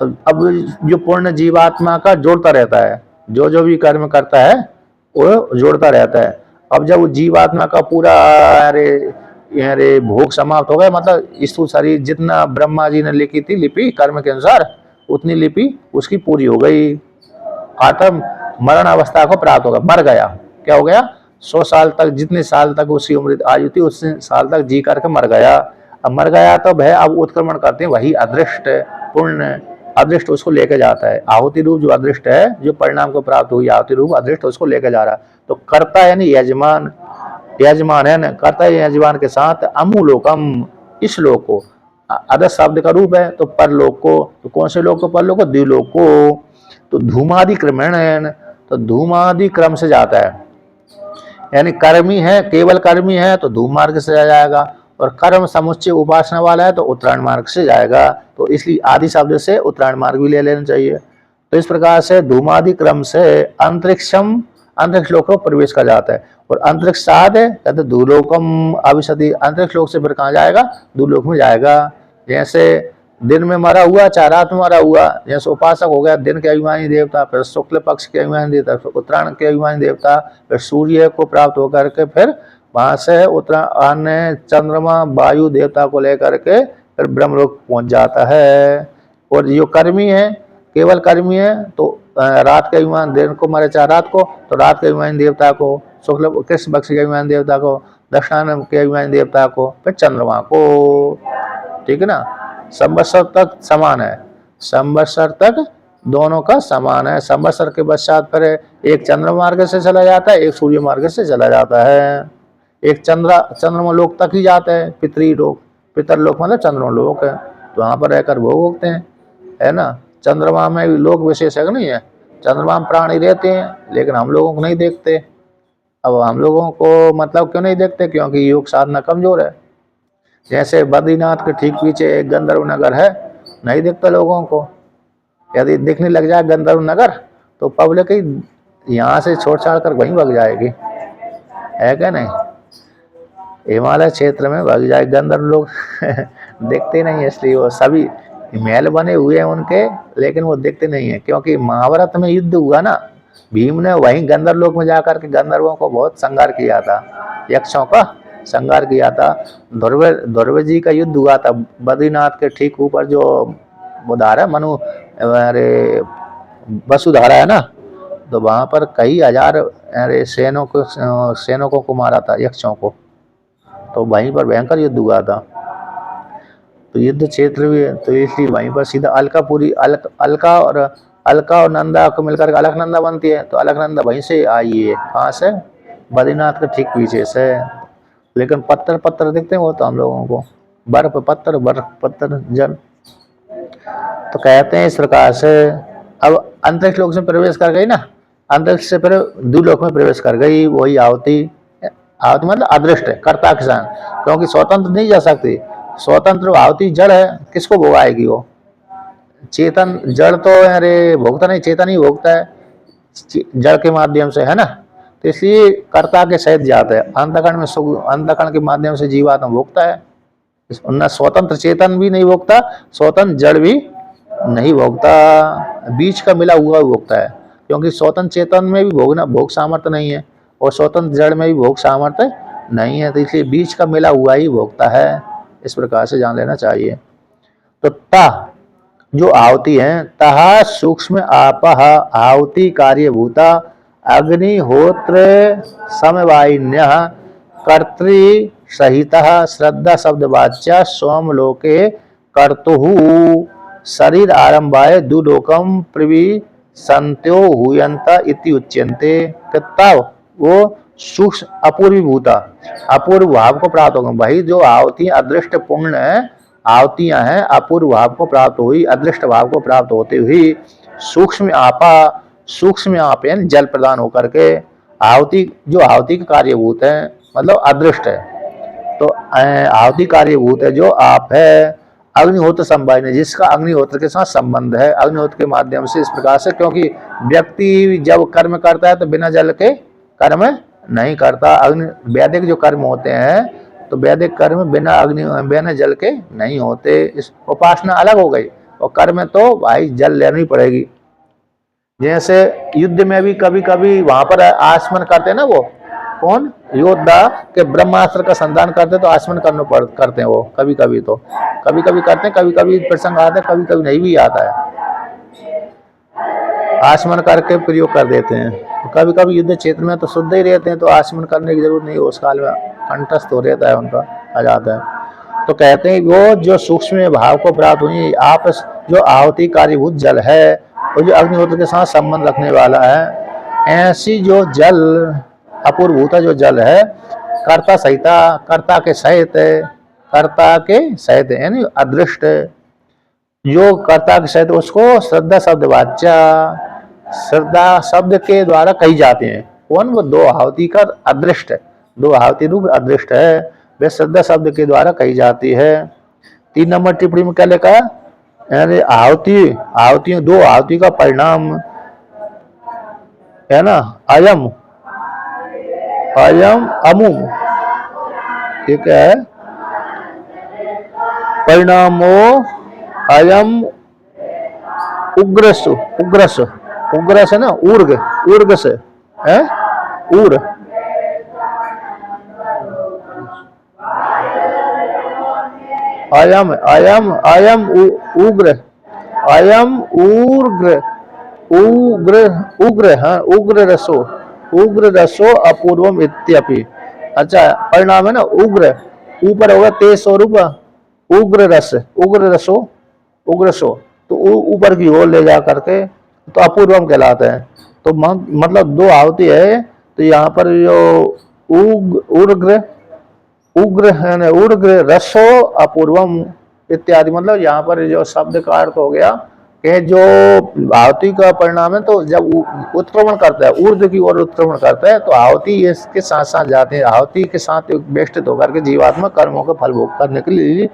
अब जो पूर्ण जीवात्मा का जोड़ता रहता है, जो भी कर्म करता है वो जोड़ता रहता है। अब जब जीवात्मा का पूरा अरे भोग समाप्त हो गया, मतलब स्थूल शरीर जितना ब्रह्मा जी ने लिखी थी लिपि कर्म के अनुसार, उतनी लिपि उसकी पूरी हो गई, आत्म मरण अवस्था को प्राप्त होगा, मर गया, क्या हो गया, 100 साल तक, जितने साल तक उसकी उम्र आयु थी उतने साल तक जी करके मर गया। अब मर गया तो वह अब उत्क्रमण करते हैं, वही अदृष्ट पूर्ण अदृष्ट उसको लेके जाता है, आहुति रूप जो अदृष्ट है, जो परिणाम को प्राप्त हुई आहुति रूप अदृष्ट उसको लेके जा रहा है। तो कर्ता यानी यजमान, यजमान है ना, कर्ता यजमान के साथ अमुलोकम, इस लोक को, अदर शब्द का रूप है, तो परलोक को, तो कौन से लोक को, परलोक को, द्विलोक को, तो धूमादि क्रमेण, तो धूमादि क्रम से जाता है। यानी कर्मी है, केवल कर्मी है तो धूम मार्ग से जाएगा, और कर्म समुच्चय उपासना वाला है तो उत्तरायण मार्ग से जाएगा। तो इसलिए आदि शब्द से उत्तरायण मार्ग भी ले लेना चाहिए। तो इस प्रकार से धूमादि क्रम से अंतरिक्ष लोक को प्रवेश कर जाता है। और अंतरिक्ष साध है कहते दूलोकम अविशति, अंतरिक्ष लोक से फिर कहाँ जाएगा? दूलोक में जाएगा। जैसे दिन में मरा हुआ चाहे रात में मरा हुआ, जैसे उपासक हो गया दिन के अभिमानी देवता, फिर शुक्ल पक्ष के अभिमानी देवता, फिर उत्तरायण के अभिमानी देवता, फिर सूर्य को प्राप्त होकर के फिर वहां से उत्तरायण चंद्रमा वायु देवता को लेकर के फिर ब्रह्मलोक पहुंच जाता है। और जो कर्मी है, केवल कर्मी है तो रात के अभिमान, दिन को मरे चाहे रात को तो रात के अभिमानी देवता को, शुक्ल कृष्ण पक्ष के अभिमानी देवता को, दक्षिणायन के अभिमानी देवता को, फिर चंद्रमा को। ठीक है ना, संवत्सर तक समान है, संवत्सर तक दोनों का समान है। संवत्सर के पश्चात फिर एक चंद्रमा मार्ग से चला जाता है, एक सूर्य मार्ग से चला जाता है। एक चंद्रमा लोक तक ही जाता है, पितृलोक, पितरलोक मतलब चंद्रमा लोक है, तो वहां पर रहकर भोग होते हैं, है ना। चंद्रमा में भी लोक विशेषज्ञ नहीं है, चंद्रमा में प्राणी रहते हैं लेकिन हम लोगों को नहीं देखते। अब हम लोगों को मतलब क्यों नहीं देखते? क्योंकि योग साधना कमजोर है। जैसे बद्रीनाथ के ठीक पीछे एक गंधर्व नगर है, नहीं दिखता लोगों को। यदि दिखने लग जाए गंधर्व नगर तो पब्लिक ही यहाँ से छोड़ छाड़ कर वहीं भाग जाएगी, है क्या नहीं? हिमालय क्षेत्र में भाग जाए गंधर्व लोग दिखते नहीं है, इसलिए वो सभी महल बने हुए हैं उनके, लेकिन वो दिखते नहीं है। क्योंकि महाभारत में युद्ध हुआ ना, भीम ने वहीं गंधर्व लोक में जाकर के गंधर्वों को बहुत संहार किया था, यक्षों का संहार किया था। ध्रुव जी का युद्ध हुआ था बद्रीनाथ के ठीक ऊपर, जो वो धारा मनु अरे वसुधारा है ना, तो वहां पर कई हजार अरे सैनिकों को मारा था, यक्षों को। तो वहीं पर भयंकर युद्ध हुआ था। तो युद्ध क्षेत्र भी है, तो इसलिए वहीं पर सीधा अलका और नंदा को मिलकर अलकनंदा बनती है। तो अलकनंदा वहीं से आई है, कहाँ से? बद्रीनाथ के ठीक पीछे से। लेकिन पत्थर दिखते हैं वो तो हम लोगों को, बर्फ पत्थर जल। तो कहते हैं इस प्रकार से अब अंतरिक्ष लोक से प्रवेश कर गई ना, अंतरिक्ष से फिर द्युलोक में प्रवेश कर गई, वही आहुति मतलब अदृष्ट है, कर्ता किसान, क्योंकि स्वतंत्र नहीं जा सकती। स्वतंत्र आहुति जड़ है, किसको भोगाएगी वो? चेतन जड़ तो अरे भोगता नहीं, चेतन ही भोगता है जड़ के माध्यम से, है ना। तो इसलिए कर्ता के सहित जाता है, अंतःकरण में अंतःकरण के माध्यम से जीवात्मा भोगता है। न स्वतंत्र चेतन भी नहीं भोगता, स्वतंत्र जड़ भी नहीं भोगता, बीच का मिला हुआ भोगता है। क्योंकि स्वतंत्र चेतन में भी भोग सामर्थ्य नहीं है, और स्वतंत्र जड़ में भी भोग सामर्थ्य नहीं है, तो इसलिए बीच का मिला हुआ ही भोगता है। इस प्रकार से जान लेना चाहिए। तो ता जो आहुति है, तहा सूक्ष्म आपह आहुति कार्यभूता अग्निहोत्र समवायिन्य कर्तृ सहित श्रद्धा शब्दवाच्या सोमलोके कर्तुः शरीर आरंभाय दुलोकम प्रवि संत्यो हुयंत इति उच्यन्ते। वो सूक्ष्म अपूर्वीभूता, अपूर्व भाव को प्राप्त होगा। वही जो आहुति अदृष्ट पूर्ण आहुतियां हैं, अपूर्व भाव को प्राप्त हुई, अदृष्ट भाव को प्राप्त होते हुई सूक्ष्म आप यानी जल प्रदान होकर के आहुति, जो आहुति के कार्यभूत है मतलब अदृष्ट है, तो आहुति कार्यभूत है जो आप है। अग्निहोत्र संवाद है, जिसका अग्निहोत्र के साथ संबंध है, अग्निहोत्र के माध्यम से इस प्रकार से। क्योंकि व्यक्ति जब कर्म करता है तो बिना जल के कर्म नहीं करता। वैदिक जो कर्म होते हैं तो वैदिक कर्म बिना जल के नहीं होते। इस उपासना अलग हो गई, और कर्म तो भाई जल लेनी पड़ेगी। जैसे युद्ध में भी कभी कभी वहां पर आचमन करते हैं ना, वो कौन योद्धा के ब्रह्मास्त्र का संधान करते तो आचमन करते हैं वो। कभी कभी करते हैं, कभी कभी प्रसंग आता है, कभी कभी नहीं भी आता है, आचमन करके प्रयोग कर देते हैं। कभी कभी युद्ध क्षेत्र में तो शुद्ध ही रहते हैं, तो आचमन करने की जरूरत नहीं, उस काल में कंठस्थ हो रहता है, उनका आ जाता है। तो कहते हैं वो जो सूक्ष्म भाव को प्राप्त हुई, आप जो आहुति कार्यभूत जल है, और जो अग्निहोत्र के साथ संबंध रखने वाला है, ऐसी जो जल अपूर्वभूता जो जल है, कर्ता सहिता, कर्ता के सहित यानी अदृष्ट, जो कर्ता के सहित उसको श्रद्धा शब्द वाच्या, श्रद्धा शब्द के द्वारा कही जाते हैं। कौन? वो दो आहुति का अदृष्ट है, दो आहुति रूप अदृष्ट है, वे श्रद्धा शब्द के द्वारा कही जाती है। 3 नंबर टिप्पणी में क्या लिखा है? यानी आहुति दो आहुति का परिणाम है ना, अयम अमुम, ठीक है, परिणामो अयम उग्रस है ना, ऊर्ग से है, ऊर अयम उग्र, अयम उग्र, हाँ, उग्र रसो अपूर्वम इत्यपि। अच्छा, परिणाम है ना उग्र, ऊपर होगा तेज स्वरूप, उग्र रसो, तो ऊपर की ओर ले जा करके तो अपूर्वम कहलाता है। तो मतलब दो आहुति है, तो यहाँ पर जो उग्र है ना, उग्र रसो अपूर्वम इत्यादि, मतलब यहाँ पर जो शब्द का अर्थ हो गया कि जो आहुति का परिणाम है, तो जब उत्क्रमण करता है, ऊर्ध्व की ओर उत्क्रमण करता है, तो आहुति इसके साथ साथ जाते हैं, आहुति के साथ बेष्टित होकर के जीवात्मा कर्मों का फल भोग करने के लिए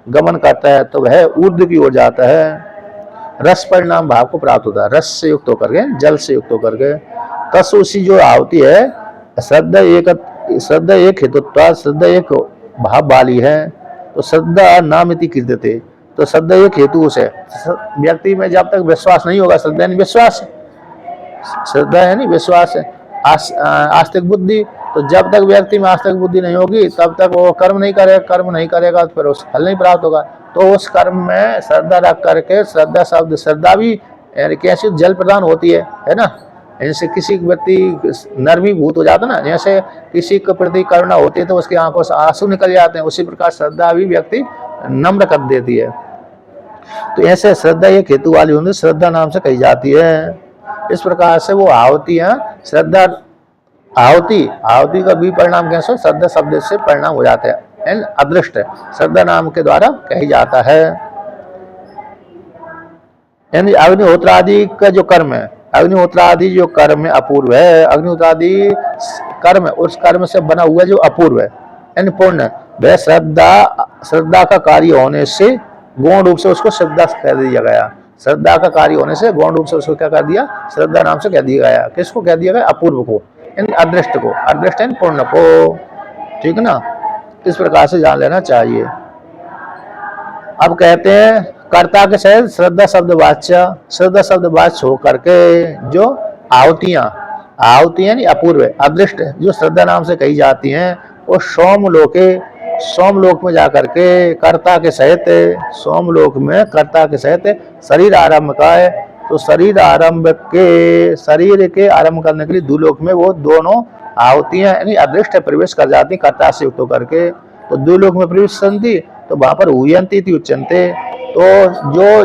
गमन करता है, तो वह ऊर्ध्व की ओर जाता है। रस परिणाम भाव को प्राप्त होता है, रस से युक्त होकर के, जल से युक्त होकर के। तस उसी जो आहुति है, श्रद्धा एक हेतुत्वा, श्रद्धा एक भाव वाली है, तो श्रद्धा नामिति कीर्तते, तो श्रद्धा एक हेतु से, व्यक्ति में जब तक विश्वास नहीं होगा, श्रद्धा नहीं विश्वास, श्रद्धा है नहीं विश्वास है, आस्तिक बुद्धि, तो जब तक व्यक्ति में आस्तिक बुद्धि नहीं होगी तब तक वो कर्म नहीं करेगा तो फिर उस फल नहीं प्राप्त होगा। तो उस कर्म में श्रद्धा रख करके, श्रद्धा शब्द, श्रद्धा भी कैसी जल प्रदान होती है ना, जैसे किसी व्यक्ति नरमी भूत हो जाता है ना, जैसे किसी के प्रति करुणा होती है तो उसकी आंखों से आंसू निकल जाते हैं, उसी प्रकार श्रद्धा भी व्यक्ति नम्र कर देती है। तो ऐसे श्रद्धा एक हेतु वाली होती, श्रद्धा नाम से कही जाती है। इस प्रकार से वो आहुतियां, श्रद्धा आहुति का भी परिणाम कैसे, श्रद्धा शब्द से परिणाम हो जाते हैं, अदृष्ट श्रद्धा नाम के द्वारा कही जाता है। यानी अग्निहोत्रादि का जो कर्म है, अग्निहोत्रादि जो कर्म है अपूर्व है, अग्निहोत्रादि कर्म उस कर्म से बना हुआ जो अपूर्व है, यानी पूर्ण, वह श्रद्धा का कार्य होने से गौण रूप से उसको श्रद्धा कह दिया गया। श्रद्धा का कार्य होने से गौण रूप से उसको क्या कर दिया, श्रद्धा नाम से कह दिया गया। किसको कह दिया गया? अपूर्व को, यानी अदृष्ट को, अदृष्ट यानी पूर्ण को, ठीक है ना। इस प्रकार से जान लेना चाहिए। अब कहते हैं कर्ता के सहित श्रद्धा शब्द वाच्य हो करके जो आहुतियां यानी अपूर्व अदृष्ट जो श्रद्धा नाम से कही जाती हैं, वो सोमलोक में जाकर के कर्ता के सहित, सोमलोक में कर्ता के सहित शरीर आरंभ का है, तो शरीर के आरंभ करने के लिए दुलोक में वो दोनों आहुतियां यानी अदृष्ट प्रवेश कर जाती कर्ता से युक्त होकर के। तो दुलोक में प्रवेश संति, तो वहां पर हुयंती थी उच्चनते। तो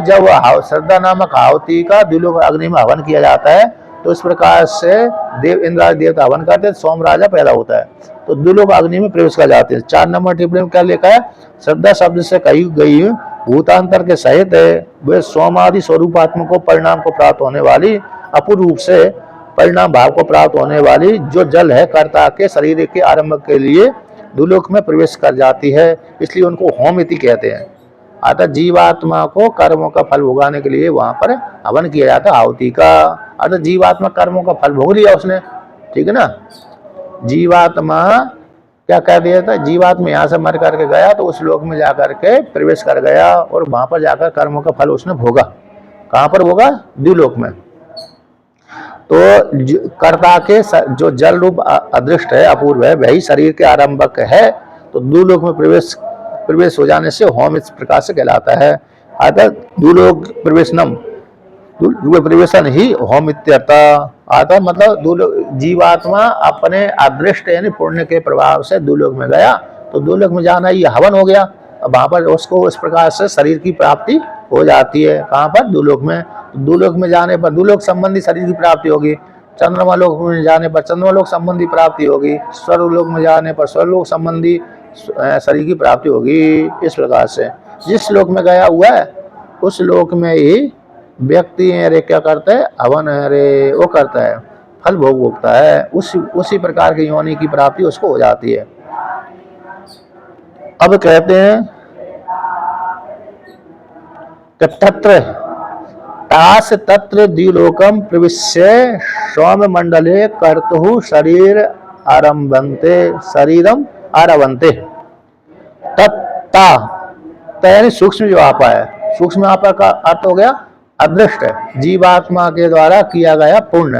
जब श्रद्धा नामक आहुति का दुलोक अग्नि में हवन किया जाता है, तो इस प्रकार से इंद्रादि देवता हवन करते हैं, सोम राजा पैदा होता है, तो दुलोक अग्नि में प्रवेश कर जाते हैं। 4 नंबर टिप्पणी में क्या लिखा है? श्रद्धा शब्द से कही गई भूतांतर के सहित है, वे सोमादि स्वरूपात्मक को परिणाम को प्राप्त होने वाली, अपूर्व रूप से परिणाम भाव को प्राप्त होने वाली जो जल है, कर्ता के शरीर के आरंभ के लिए दुलोक में प्रवेश कर जाती है, इसलिए उनको होम इति कहते हैं। अतः जीवात्मा को कर्मों का फल भोगाने के लिए वहां पर हवन किया जाता है आहुति का। अतः जीवात्मा कर्मों का फल भोग लिया उसने, ठीक है ना। जीवात्मा क्या कह दिया था, जीवात्मा यहाँ से मर करके गया तो उस लोक में जाकर के प्रवेश कर गया और वहां पर जाकर कर्मों का फल उसने भोगा। कहाँ पर भोगा? द्युलोक में। तो कर्ता के जो जल रूप अदृष्ट है, अपूर्व है, वही शरीर के आरंभक है, तो द्युलोक में प्रवेश हो जाने से होम इस प्रकार से कहलाता है। अतः द्युलोक प्रवेशन ही होम इत्यर्थ। आता मतलब जीवात्मा अपने अदृष्ट यानी पुण्य के प्रभाव से दुलोक में गया, तो दुलोक में जाना ये हवन हो गया, अब वहां पर उसको इस प्रकार से शरीर की प्राप्ति हो जाती है। कहाँ पर? दुलोक में। दुलोक में जाने पर दुलोक संबंधी शरीर की प्राप्ति होगी, चंद्रमा लोक में जाने पर चंद्रमा लोक संबंधी प्राप्ति होगी, स्वर्गलोक में जाने पर स्वर्गलोक संबंधी शरीर की प्राप्ति होगी। इस प्रकार से जिस लोक में गया हुआ है उस लोक में ही व्यक्ति अरे क्या करता है, हवन अरे वो करता है, फल भोगता है, उसी प्रकार की योनि की प्राप्ति उसको हो जाती है। अब कहते हैं कि तत्र द्विलोकम प्रविश्य सौम्य मंडले कर्तु शरीरम आरभन्ते। तत्ता यानी सूक्ष्म जो आपा है, सूक्ष्म आपा का अर्थ हो गया अदृष्ट है, जीवात्मा के द्वारा किया गया पुण्य,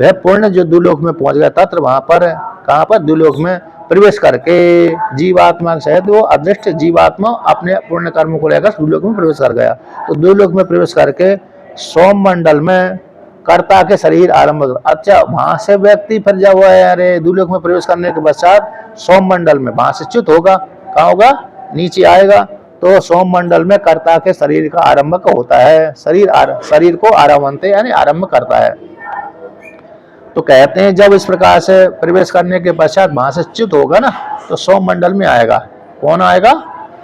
वह पुण्य जो दुलोक में पहुंच गया, तत्र वहां पर कहां पर, दुलोक में प्रवेश करके जीवात्मा के सहित वो अदृष्ट जीवात्मा अपने पुण्य कर्म को लेकर दुलोक में प्रवेश कर गया। तो दुलोक में प्रवेश करके सोम मंडल में कर्ता के शरीर आरंभ कर। अच्छा, वहां से व्यक्ति फिर जब अरे दुलोक में प्रवेश करने के पश्चात सोम मंडल में वहां से च्युत होगा, कहाँ होगा, नीचे आएगा। तो सोम मंडल में कर्ता के शरीर का आरंभ होता है, शरीर को आरंभते यानी आरंभ करता है। तो कहते हैं जब इस प्रकार से प्रवेश करने के पश्चात वहां से च्युत होगा ना, तो सोम मंडल में आएगा। कौन आएगा,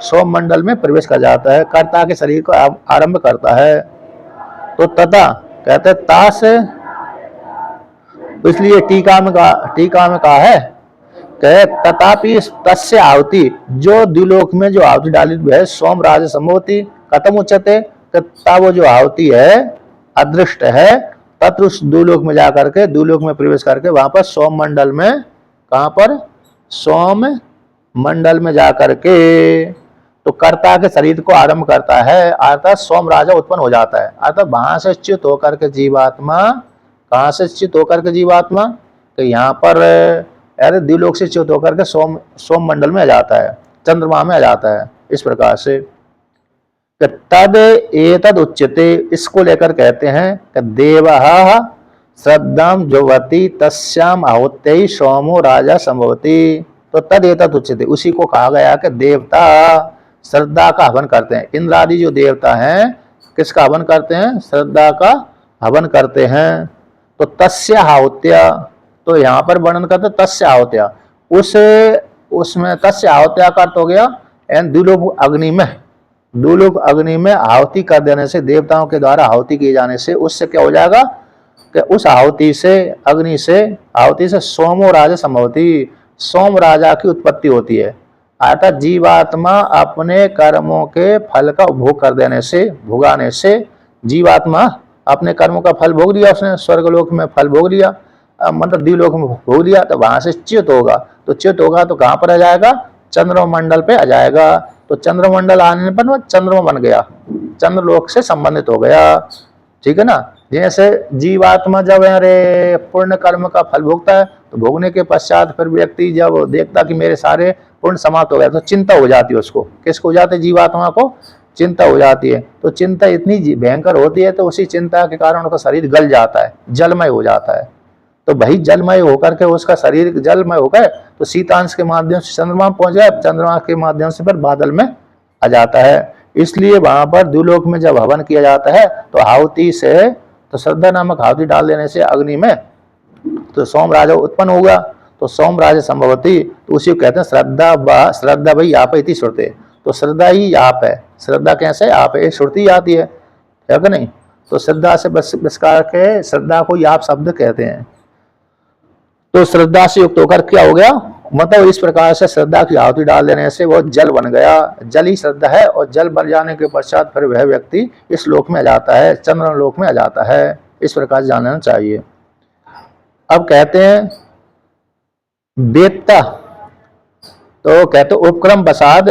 सोम मंडल में प्रवेश कर जाता है, कर्ता के शरीर को आरंभ करता है। तो तथा कहते हैं तास, इसलिए टीका में कहा है कहे तथापि तस्य आहुति, जो द्विलोक में जो आहुति डाली है, सोम राज संभवती कथम उच्चते, वो जो आहुति है अदृष्ट है, तत्र उस द्विलोक में जाकर के, द्विलोक में प्रवेश करके वहां पर सोम मंडल में, कहां पर, सोम मंडल में जाकर के तो कर्ता के शरीर को आरंभ करता है, अर्थात सोम राजा उत्पन्न हो जाता है। अर्थात वहां से च्युत होकर के जीवात्मा, कहां से च्युत होकर के जीवात्मा, तो यहाँ पर अरे द्विलोक से च्युत होकर के सोम मंडल में आ जाता है, चंद्रमा में आ जाता है। इस प्रकार से तद एतद उच्यते, इसको लेकर कहते हैं कि देवः श्रद्धाम जुवति तस्याम आहुत्यै सोमो राजा संभवति। तो तद एतद उच्यते, उसी को कहा गया कि देवता श्रद्धा का हवन करते हैं। इंद्र आदि जो देवता हैं किसका हवन करते हैं, श्रद्धा का हवन करते हैं। तो तस्य आहुत्या, तो यहाँ पर वर्णन करते तस्य आहुत्या, उसमें तस्य आहुत्या का अर्थ हो गया द्विलोक अग्नि में आहुति कर देने से, देवताओं के द्वारा आहुति किए जाने से, उससे क्या हो जाएगा कि उस आहुति से, अग्नि से, आहुति से सोमो राजा संभवती, सोम राजा की उत्पत्ति होती है। अर्थात जीवात्मा अपने कर्मों के फल का उपभोग कर देने से, भोगाने से, जीवात्मा अपने कर्मों का फल भोग लिया, उसने स्वर्गलोक में फल भोग लिया, मतलब द्विलोक में भोग लिया, तो वहां से च्युत होगा। तो च्युत होगा तो कहां पर आ जाएगा, चंद्रमंडल पे आ जाएगा। तो चंद्रमंडल आने पर वो चंद्रमा बन गया, चंद्रलोक से संबंधित हो गया। ठीक है ना। जैसे जीवात्मा जब अरे पुण्य कर्म का फल भोगता है, तो भोगने के पश्चात फिर व्यक्ति जब देखता कि मेरे सारे पुण्य समाप्त हो गया, तो चिंता हो जाती है उसको। किसको हो जाती है, जीवात्मा को चिंता हो जाती है। तो चिंता इतनी भयंकर होती है, तो उसी चिंता के कारण उसका शरीर गल जाता है, जलमय हो जाता है। तो भाई जलमय होकर के उसका शरीर जलमय हो गए, तो शीतांश के माध्यम से चंद्रमा पहुंच गया, चंद्रमा के माध्यम से फिर बादल में आ जाता है। इसलिए वहां पर द्विलोक में जब हवन किया जाता है, तो आहुति से, तो श्रद्धा नामक आहुति डाल देने से अग्नि में, तो सोम राजा उत्पन्न होगा। तो सोम राजा संभवती, तो उसी को कहते हैं श्रद्धा भाई आप इति श्रुते। तो श्रद्धा ही आप है, श्रद्धा कैसे आप है, श्रुति आती है कि नहीं। तो श्रद्धा से बस करके श्रद्धा को ही आप शब्द कहते हैं। तो श्रद्धा से युक्त होकर क्या हो गया, मतलब इस प्रकार से श्रद्धा की आहुति डाल देने से वो जल बन गया। जल ही श्रद्धा है, और जल बन जाने के पश्चात फिर वह व्यक्ति इस लोक में आ जाता है, चंद्र लोक में आ जाता है। इस प्रकार से जानना चाहिए। अब कहते हैं वेत्ता, तो कहते उपक्रम बसाद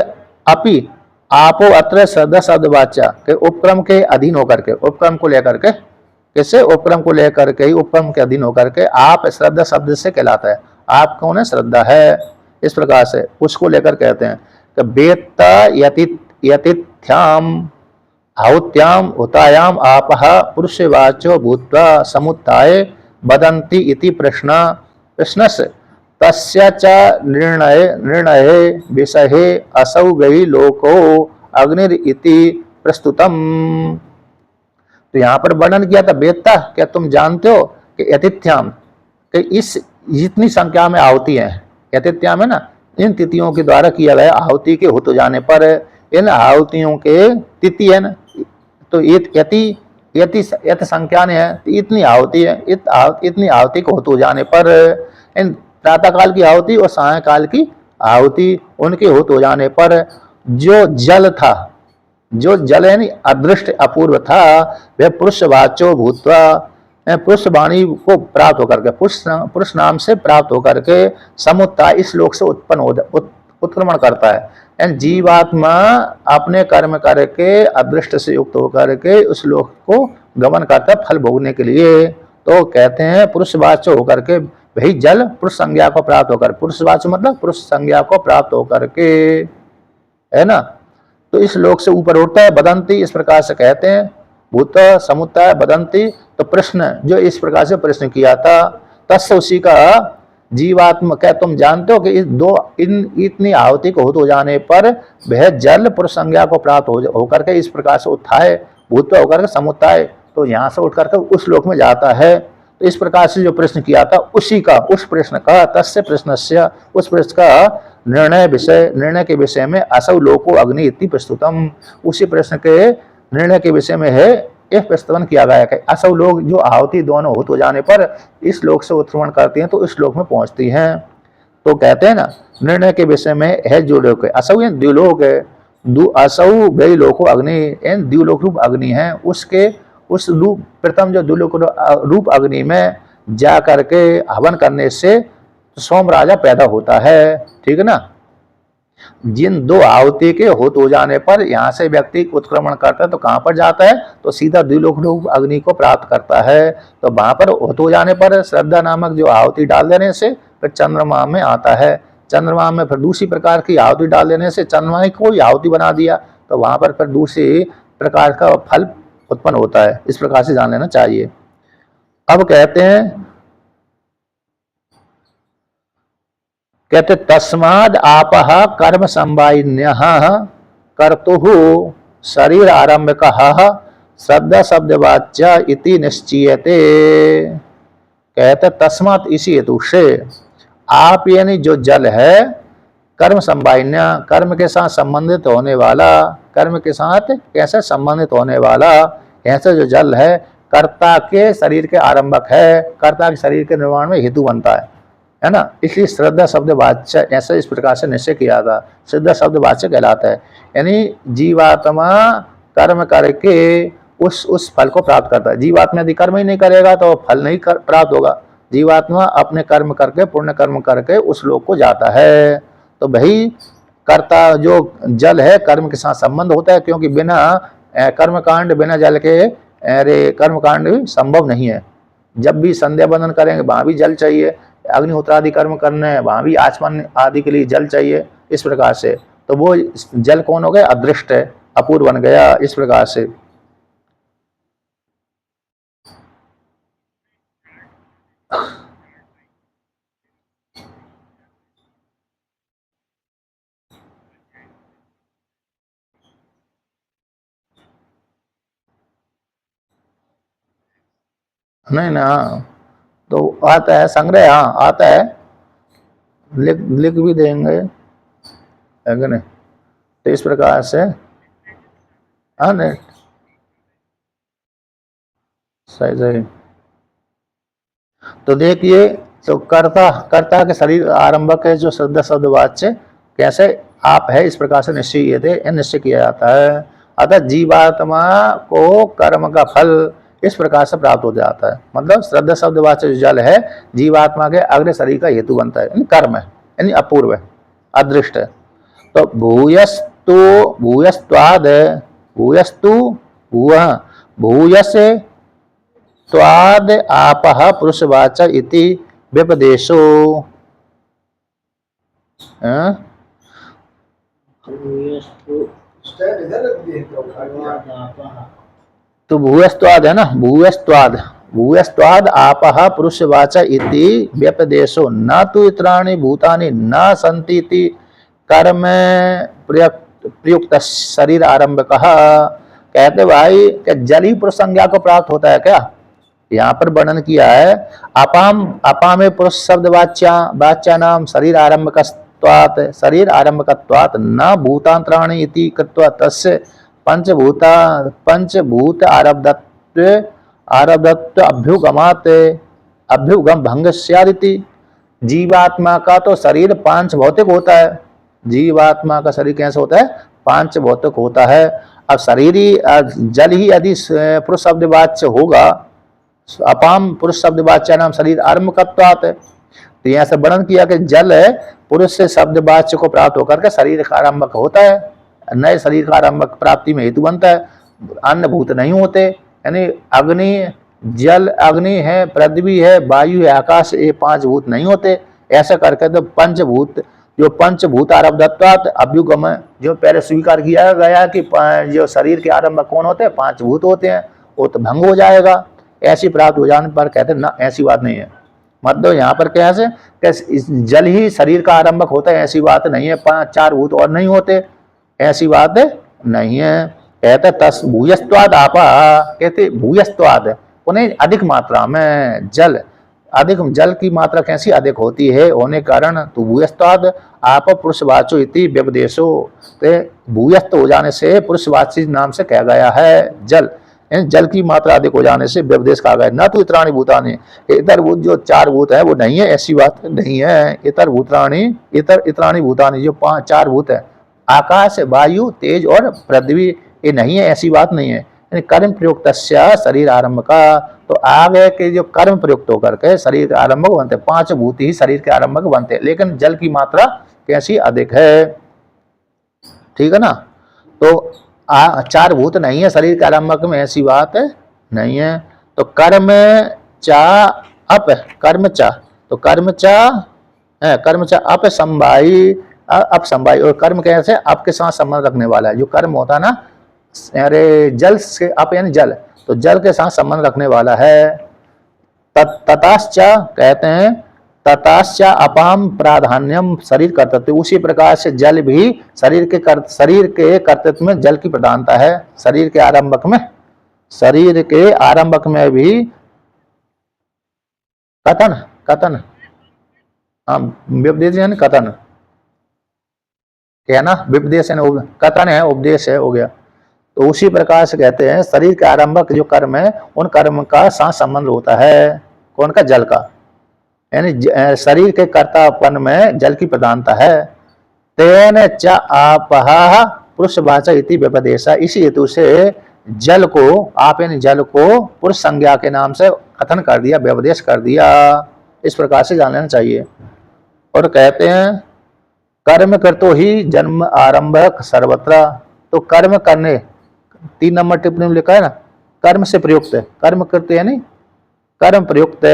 अपि आपो अत्र श्रद्धा शब्द वाचा के उपक्रम के अधीन होकर के, उपक्रम को लेकर के, किससे, उपक्रम को लेकर के ही, उपक्रम के अधीन होकर के आप श्रद्धा शब्द से कहलाता है। आप कौन है, श्रद्धा है। इस प्रकार से उसको लेकर कहते हैं कि वेत्ता यतिथ्याम आहुत्याम हुतायाम आपः पुरुषवाचो भूत्वा समुत्थाय वदन्ति इति प्रश्नस्य तस्य च निर्णय विषये असौ गई लोको अग्निर इति प्रस्तुतम। तो यहाँ पर वर्णन किया था वेत्ता, क्या तुम जानते हो कि यतिथ्याम, कि इस जितनी संख्या में आहुति है, यतिथ्याम है ना, इन तिथियों के द्वारा किया गया आहुति के हो जाने पर, इन आहुतियों के तिथि है ना, तो यति यति यत संख्या ने है, इतनी आहुति है, इतनी आहुति को हो जाने पर, इन प्रातः काल की आहुति और सायंकाल की आहुति उनके हो जाने पर जो जल था, जो जल यानी अदृष्ट अपूर्व था, वह पुरुषवाचो भूत्वा, पुरुष वाणी को प्राप्त होकर के, पुरुष नाम से प्राप्त होकर के समुत्थाय इस लोक से उत्क्रमण करता है। यानी जीवात्मा अपने कर्म करके अदृष्ट से युक्त होकर के उस लोक को गमन करता है फल भोगने के लिए। तो कहते हैं पुरुषवाचो होकर के वही जल पुरुष संज्ञा को प्राप्त होकर, पुरुषवाचो मतलब पुरुष संज्ञा को प्राप्त होकर के, है ना, तो इस लोक से ऊपर उठता है। बदंती इस प्रकार से कहते हैं, भूत समुत्थाय बदंती। तो प्रश्न जो इस प्रकार से प्रश्न किया था, तस्य उसी का जीवात्मा, क्या तुम जानते हो कि इतनी आहुति को हो जाने पर वह जल पुरुष संज्ञा को प्राप्त होकर के इस प्रकार से उत्थाय भूत होकर के समुत्थाय, तो यहाँ से उठ करके उस लोक में जाता है। तो इस प्रकार से जो प्रश्न किया था उसी का, उस प्रश्न का, तस्य प्रश्नस्य उस प्रश्न का निर्णय के विषय में असौ लोको अग्नि इति प्रस्तुतम, उसी प्रश्न के निर्णय के विषय में है यह प्रस्तुवन किया गया है। असौ लोग जो आहुति दोनों हो जाने पर इस लोक से उत्क्रमण करती हैं तो इस लोक में पहुंचती हैं। तो कहते हैं ना निर्णय के विषय में है जो लोक है, असौ ये द्युलोक है, असौ वही लोको अग्नि, एन द्युलोक रूप अग्नि है, उसके उस रूप प्रथम जो द्युलोक रूप अग्नि में जा करके हवन करने से सोम राजा पैदा होता है, ठीक है ना। जिन दो आहुति के हो जाने पर यहाँ से व्यक्ति उत्क्रमण करता है तो कहाँ पर जाता है, तो सीधा द्विलोक रूप अग्नि को प्राप्त करता है। तो वहां पर हो जाने पर श्रद्धा नामक जो आहुति डाल देने से फिर चंद्रमा में आता है, चंद्रमा में फिर दूसरी प्रकार की आहुति डाल देने से चंद्रमा को आहुति बना दिया, तो वहां पर फिर दूसरी प्रकार का फल उत्पन्न होता है। इस प्रकार से जान लेना चाहिए। अब कहते तस्माद आपः कर्म संवाहिन्यः कर्तुः शरीर आरंभकः श्रद्धा शब्दवाच्य इति निश्चीयते। कहते तस्मात इसी हेतु से, आप यानी जो जल है कर्म संवाहिन्य, कर्म के साथ संबंधित होने वाला, कर्म के साथ कैसे संबंधित होने वाला ऐसा जो जल है कर्ता के शरीर के आरंभक है, कर्ता के शरीर के निर्माण में हेतु बनता है ना। इसलिए श्रद्धा शब्द वाच्य ऐसा इस प्रकार से निश्चय किया था, श्रद्धा शब्द वाच्य कहलाता है। यानी जीवात्मा कर्म करके उस फल को प्राप्त करता है। जीवात्मा यदि कर्म ही नहीं करेगा तो फल नहीं प्राप्त होगा। जीवात्मा अपने कर्म करके पुण्य कर्म करके उस लोक को जाता है। तो भाई कर्ता जो जल है कर्म के साथ संबंध होता है, क्योंकि बिना कर्मकांड बिना जल के कर्मकांड भी संभव नहीं है। जब भी संध्या बंदन करेंगे वहां भी जल चाहिए, अग्निहोत्र आदि कर्म करने हैं वहां भी आचमन आदि के लिए जल चाहिए। इस प्रकार से तो वो जल कौन हो गया, अदृष्ट है, अपूर्व बन गया। इस प्रकार से नहीं ना, तो आता है संग्रह, हाँ आता है, लिख भी देंगे है कि नहीं। तो इस प्रकार से हाँ नहीं सही सही। तो देखिए, तो कर्ता के शरीर आरंभक है जो श्रद्धा शब्द वाच्य कैसे आप है इस प्रकार से निश्चय किया जाता है। अतः जीवात्मा को कर्म का फल इस प्रकार से प्राप्त हो जाता है। मतलब श्रद्धा शब्द वाच्य जो जल है जीवात्मा के अग्र शरीर का हेतु बनता है, यानी कर्म है, यानी अपूर्व है, अदृष्ट है। तो भूयस्त्वाद भूयस त्वाद आपः पुरुषवाच्य इति व्यपदेशो। तो भूयस्त्वाद है ना, भूयस्त्वाद आपः पुरुषवाच्य इति व्यपदेशो न तु इतराणि भूतानि न सन्ति इति कर्म प्रयुक्त शरीर आरंभकः। कहते भाई क्या जल ही पुरुष संज्ञा को प्राप्त होता है क्या? यहाँ पर वर्णन किया है अपामे पुरुष शब्द वाच्या नाम शरीर आरंभकत्वात् न भूतांतराणि इति कृत्वा तस्य पंचभूत आरब्धत्व आरब्धत्व अभ्युगमात अभ्युगम भंगस्यादिति। जीवात्मा का तो शरीर पांच भौतिक होता है। जीवात्मा का शरीर कैसे होता है? पांच भौतिक होता है। अब शरीर ही जल ही यदि पुरुष शब्दवाच्य होगा, अपाम पुरुष शब्दवाच्य नाम शरीर आरंभकत्वात्, तो यहाँ से वर्णन किया कि जल पुरुष से शब्दवाच्य को प्राप्त होकर के शरीर का आरंभक होता है, नए शरीर का आरंभक प्राप्ति में हेतु बनता है। अन्य भूत नहीं होते, यानी अग्नि, जल अग्नि है, पृथ्वी है, वायु है, आकाश, ये पांच भूत नहीं होते। ऐसा करके तो पंचभूत, जो पंचभूत आरब्धत्वात् अभ्युगम, जो पहले स्वीकार किया गया कि जो शरीर के आरंभक कौन होते हैं? पांच भूत होते हैं, वो तो भंग हो जाएगा। ऐसी प्राप्त हो जाने पर कहते हैं ना, ऐसी बात नहीं है। मतलब यहाँ पर कैसे जल ही शरीर का आरंभक होता है, ऐसी बात नहीं है। पांच चार भूत और नहीं होते, ऐसी बात नहीं है। कहते तस भूयस्त्वाद आपा, कहते भूयस्त्वाद उन्हें अधिक मात्रा में जल, अधिक जल की मात्रा कैसी अधिक होती है होने कारण, तो भूयस्त्वाद आप पुरुषवाचो इति व्यपदेशो, भूयस्त हो जाने से पुरुषवाची नाम से कहा गया है जल, जल की मात्रा अधिक हो जाने से व्यपदेश कहा गया। न तो इतराणी भूतानि, इतर भूत जो चार भूत है वो नहीं है, ऐसी बात नहीं है। इतर भूतानि, इतराणी भूतानि जो पांच चार भूत है, आकाश, वायु, तेज और पृथ्वी, ये नहीं है, ऐसी बात नहीं है। कर्म प्रयुक्त शरीर आरंभ का, तो आगे के जो कर्म प्रयुक्त होकर के शरीर के आरंभक बनते, पांच भूत ही शरीर के आरंभक बनते, लेकिन जल की मात्रा कैसी अधिक है, ठीक है ना। तो चार भूत नहीं है शरीर के आरंभक में, ऐसी बात नहीं है। तो कर्म चा अप, कर्म चा, तो कर्म चा अप संभाई, अप संभाई, और कर्म कैसे आपके साथ संबंध रखने वाला है। जो कर्म होता है ना, अरे जल से अप यानी जल, तो जल के साथ संबंध रखने वाला है। तताश्चा कहते हैं, तताश्चा अपाम प्राधान्यम शरीर कर्तृत्व, उसी प्रकार से जल भी शरीर के कर्तृत्व में जल की प्रधानता है। शरीर के आरंभक में भी कथन विपदेश यानी कथन, क्या ना, विपदेश यानी कथन है, उपदेश है, हो गया। तो उसी प्रकार से कहते हैं शरीर के आरंभक जो कर्म है, उन कर्म का साथ संबंध होता है, कौन का? जल का, यानी शरीर के कर्तापन में जल की प्रधानता है। तेन च आपहा पुरुषवाचा इति व्यपदेशा, इसी हेतु से जल को, आप यानी जल को पुरुष संज्ञा के नाम से कथन कर दिया, व्यपदेश कर दिया। इस प्रकार से जान लेना चाहिए। और कहते हैं कर्म करतो ही जन्म आरंभक सर्वत्र, तो कर्म करने, 3 नंबर टिप्पणी में लिखा है ना, कर्म से प्रयुक्त, कर्म करते यानी कर्म प्रयुक्त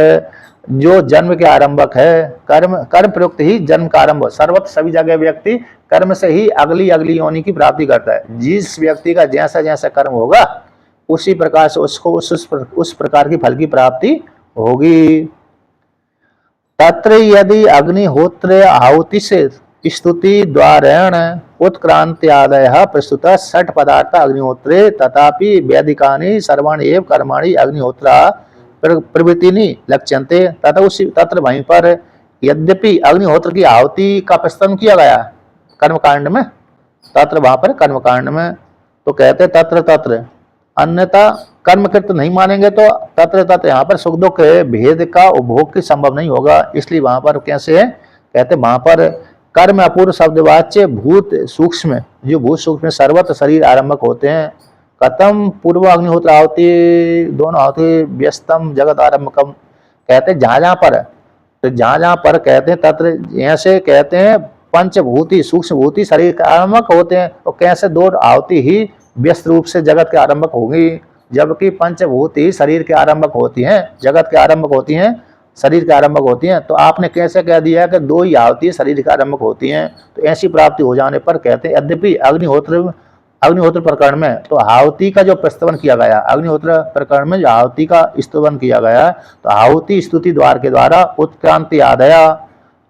जो जन्म के आरंभक है, कर्म प्रयुक्त ही जन्म का आरंभ, सर्वत्र सभी जगह व्यक्ति कर्म से ही अगली योनि की प्राप्ति करता है। जिस व्यक्ति का जैसा जैसा कर्म होगा उसी प्रकार से उसको उस प्रकार की फल की प्राप्ति होगी। तत्र यदि अग्निहोत्र आहुति से स्तुति द्वारेण उत्क्रांत्यादयः प्रस्तुत षट पदार्थ अग्निहोत्रे, तथापि वैदिकानि सर्वाणि एव कर्माणि अग्निहोत्रा प्रवृत्तिनि लक्ष्यन्ते। तत्र वहीं पर यद्यपि अग्निहोत्र की आहुति का प्रस्ताव किया गया कर्मकांड में, तत्र वहां पर कर्मकांड में, तो कहते तत्र अन्यथा कर्मकृत नहीं मानेंगे तो तत्र यहाँ पर सुख दुख भेद का उपभोग की संभव नहीं होगा। इसलिए वहां पर कैसे है, कहते वहां पर कर्म अपूर्व शब्दवाच्य भूत सूक्ष्म, जो भूत सूक्ष्म सर्वत्र शरीर आरंभक होते हैं। कथम पूर्व अग्निहोत्र आहुति, दोनों आहुति व्यस्तम जगत आरंभकम, कहते जहां पर कहते हैं तत्र, ऐसे कहते हैं पंचभूति सूक्ष्म भूति शरीर के आरंभक होते हैं। और कैसे दो आहुति ही व्यस्त रूप से जगत के आरंभक होंगी, जबकि पंचभूति शरीर के आरंभक होती हैं, जगत के आरंभक होती हैं, शरीर के आरंभक होती हैं। तो आपने कैसे कह दिया कि 2 ही आहुति शरीर के आरंभक होती हैं। तो ऐसी प्राप्ति हो जाने पर कहते हैं यद्यपि अग्निहोत्र प्रकरण में तो आहुति का जो प्रस्तवन किया गया, अग्निहोत्र प्रकरण में जो आहुति का स्तवन किया गया, तो आहुति स्तुति द्वार के द्वारा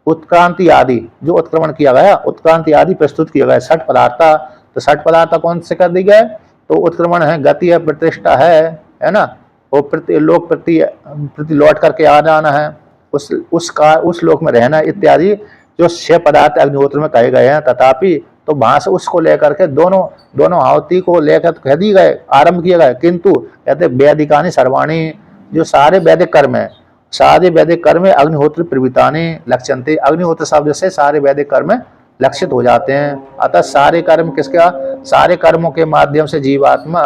उत्क्रांति आदि जो उत्क्रमण किया गया, उत्क्रांति आदि प्रस्तुत किया गया। 6 पदार्थ, तो 6 पदार्थ कौन से कर दी गए, तो उत्क्रमण है, गति है, प्रतिष्ठा है ना, वो प्रति लौट करके आ जाना है, उस लोक में रहना इत्यादि जो 6 पदार्थ अग्निहोत्र में कहे गए हैं। तथापि तो वहां से उसको लेकर के दोनों दोनों आहुति को लेकर कह दी गए, आरंभ किए गए। किंतु कहते वैदिकानि सर्वाणी, जो सारे वैदिक कर्म है, सारे वैदिक कर्म अग्निहोत्र प्रवृत्तानि लक्ष्यन्ते, अग्निहोत्र शब्द से सारे वैदिक कर्म लक्षित हो जाते हैं। अतः सारे कर्म किसका, सारे कर्मों के माध्यम से जीवात्मा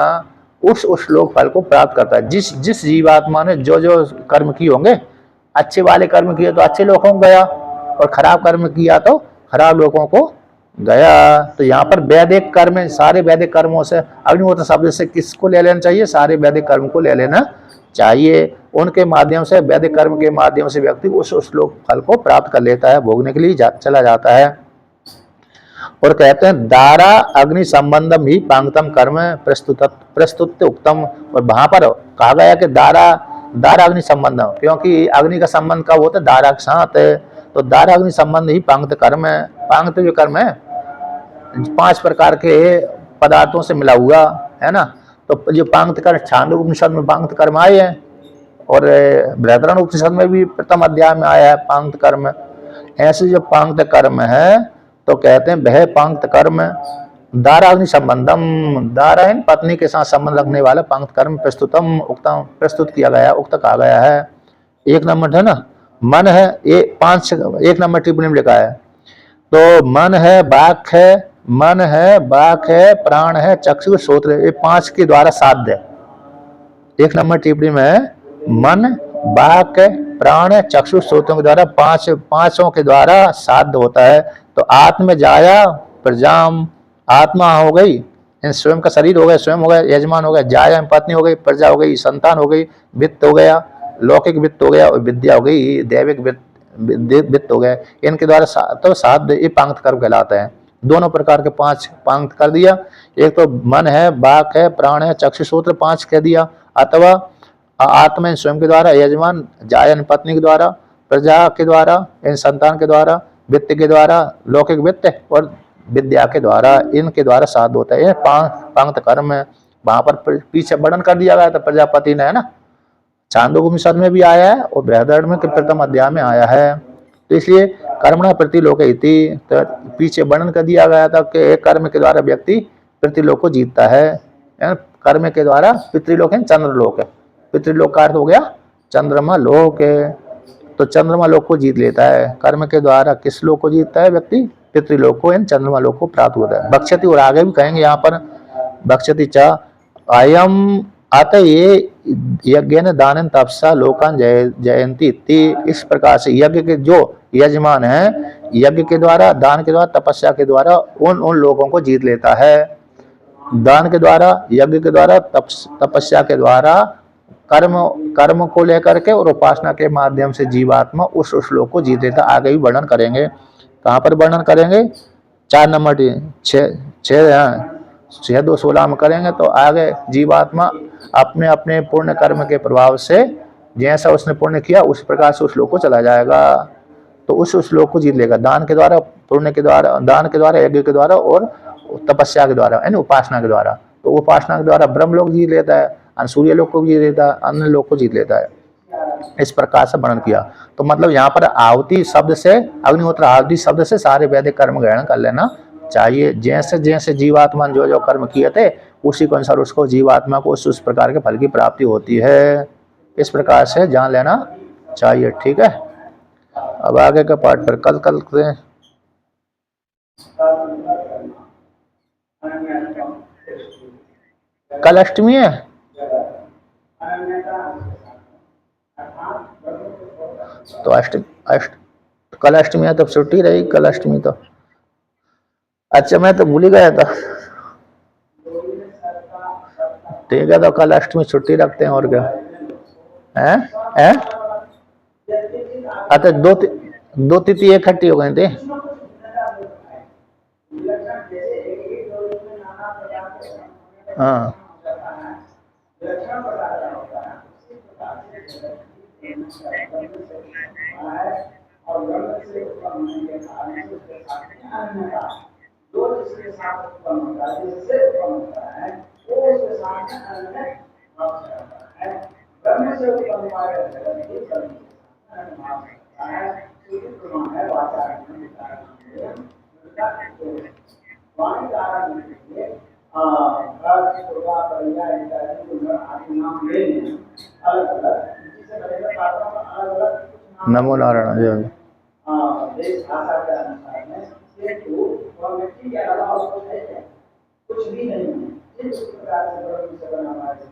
उस लोक फल को प्राप्त करता है। जिस जिस जीवात्मा ने जो जो कर्म किए होंगे, अच्छे वाले कर्म किए तो अच्छे लोगों को गया, और खराब कर्म किया तो खराब लोगों को गया। तो यहाँ पर वैदिक कर्म, सारे वैदिक कर्मों से अग्निहोत्र शब्द से किसको ले लेना चाहिए, सारे वैदिक कर्म को ले लेना चाहिए। उनके माध्यम से, वैदिक कर्म के माध्यम से व्यक्ति उस श्लोक फल को प्राप्त कर लेता है, भोगने के लिए चला जाता है। और कहते हैं दारा अग्नि संबंधम ही पांगतम कर्म प्रस्तुत उक्तम। और वहां पर कहा गया कि दारा दारा अग्नि संबंधम, क्योंकि अग्नि का संबंध कब होता है, दारा के साथ है। तो दारा अग्नि संबंध ही पांगत कर्म है। पांगत जो कर्म है 5 प्रकार के पदार्थों से मिला हुआ है ना। तो जो पांगत कर्म छांदोग्य उपनिषद में पांगत कर्म आए हैं, और बृहदारण्यक उपनिषद में भी प्रथम अध्याय में आया है पांगत कर्म। ऐसे जो पांगत कर्म है, तो कहते हैं वह पांगत कर्म दारा अग्नि संबंधम, दारा इन पत्नी के साथ संबंध रखने वाला पांगत कर्म प्रस्तुतम उक्तम, प्रस्तुत किया गया, उक्त कहा गया है। 1 नंबर है ना, मन है, ये 1 नंबर टिप्पणी में लिखा है। तो मन है, बाक है, मन है, बाक है, प्राण है, चक्षु श्रोत्र, ये 5 के द्वारा साध्य है। 1 नंबर टिप्पणी में मन, बाक, प्राण, चक्षु श्रोत्रों के द्वारा पांचों के द्वारा साध्य होता है। तो आत्म जाया प्रजाम, आत्मा हो गई, स्वयं का शरीर हो गया, स्वयं हो गया, यजमान हो गया, जाया पत्नी हो गई, प्रजा हो गई, संतान हो गई, वित्त हो गया, लौकिक वित्त हो गया, और विद्या हो गई, दैविक वित्त हो गया। इनके द्वारा तो साध्य ये पांगत कर्म कहलाता है। दोनों प्रकार के 5 पांगत कर दिया। एक तो मन है, बाक है, प्राण है, चक्षु श्रोत्र 5 कह दिया, अथवा आत्मा स्वयं के द्वारा, यजमान जायन पत्नी के द्वारा, प्रजा के द्वारा, इन संतान के द्वारा, वित्त के द्वारा, लौकिक वित्त, और विद्या के द्वारा, इनके द्वारा साध होता है। पांगत कर्म है। वहां पर पीछे वर्णन कर दिया गया था प्रजापति ने, है ना। छांदोग्य उपनिषद में भी आया है, और बृहदारण्यक के प्रथम अध्याय में आया है। तो इसलिए कर्मणा प्रतिलोक इति, तो पीछे वर्णन कर दिया गया था कि एक कर्म के द्वारा व्यक्ति प्रतिलोक को जीतता है। कर्म के द्वारा पितृलोक है, चंद्रलोक है। पितृलोक का अर्थ हो गया चंद्रमा लोक है। तो चंद्रमा लोक को जीत लेता है। कर्म के द्वारा किस लोक को जीतता है व्यक्ति, पितृलोक को, इन चंद्रमा लोक को प्राप्त होता है। बक्षति, और आगे भी कहेंगे यहाँ पर बक्षति च अयम अतः ये यज्ञ न दान तपसा लोकान जयंती, इस प्रकार से यज्ञ के जो यजमान है, यज्ञ के द्वारा, दान के द्वारा, तपस्या के द्वारा उन लोगों को जीत लेता है। दान के द्वारा, यज्ञ के द्वारा, तपस्या के द्वारा, कर्म को लेकर के, और उपासना के माध्यम से जीवात्मा उस श्लोक को जीत लेता। आगे भी वर्णन करेंगे। कहाँ पर वर्णन करेंगे, 4 नंबर 6:2-16 में करेंगे। तो आगे जीवात्मा अपने अपने पुण्य कर्म के प्रभाव से, जैसा उसने पुण्य किया उस प्रकार से उस श्लोक को चला जाएगा। तो उस श्लोक को जीत लेगा, दान के द्वारा, पुण्य के द्वारा, दान के द्वारा, यज्ञ के द्वारा, और तपस्या के द्वारा, यानी उपासना के द्वारा। तो उपासना के द्वारा ब्रह्म लोक जीत लेता है, सूर्य लोक को जीत लेता है, अन्य लोक को जीत लेता है। इस प्रकार से वर्णन किया। तो मतलब यहाँ पर आहुति शब्द से, अग्निहोत्र आहुति शब्द से सारे वैदिक कर्म ग्रहण कर लेना चाहिए। जैसे जैसे जीवात्मा जो जो कर्म किए थे, उसी के अनुसार उसको, जीवात्मा को उस प्रकार के फल की प्राप्ति होती है। इस प्रकार से जान लेना चाहिए। ठीक है, अब आगे के पार्ट पर कल करते हैं। कल अष्टमी है, तो कल अष्टमी है, तो छुट्टी रही कल अष्टमी तो। अच्छा, मैं तो भूल ही गया था। ठीक है, तो कल अष्टमी छुट्टी रखते हैं, और क्या है। अच्छा, दो तिथि इकट्ठी हो गई थी। हाँ, वाणी कारण के घर शोभा परिया इत्यादि को न आदि नाम ले लें अलग अलग जिससे बनेगा पात्रों का अलग अलग नमो नारायण जय। देश भाषा के अनुसार में किंतु वह व्यक्ति के अलावा उसको है क्या कुछ भी नहीं है इस प्रकार से बड़ा हमारे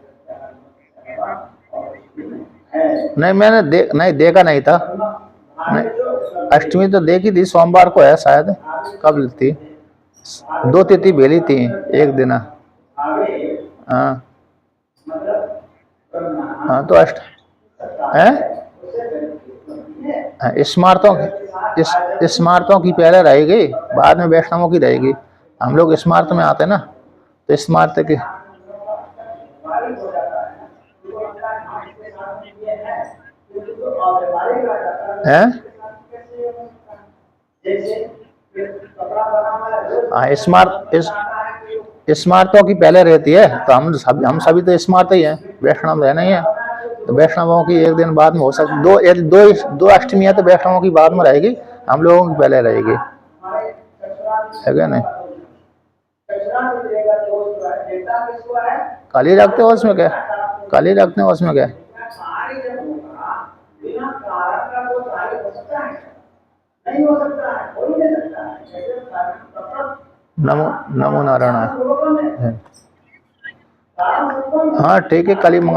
नहीं मैंने नहीं देखा नहीं था। नहीं, अष्टमी तो देखी थी, सोमवार को है शायद। कब थी? 2 तिथि भेली थी एक दिन। हाँ हाँ तो अष्ट है स्मार्तों की पहले रहेगी, बाद में वैष्णवों की रहेगी। हम लोग स्मार्त में आते ना, तो स्मार्त की है। हाँ स्मार्तों की पहले रहती है, तो हम सभी तो स्मार्त ही हैं, वैष्णव है नहीं है। तो वैष्णवों की एक दिन बाद में हो सकती, दो अष्टमियाँ तो वैष्णवों की बाद में रहेगी, हम लोगों की पहले रहेगी, है क्या नहीं? कल ही रखते हो उसमें क्या? कल ही रखते हो उसमें क्या? नमो नमो नारायण। हाँ ठीक है, कल ही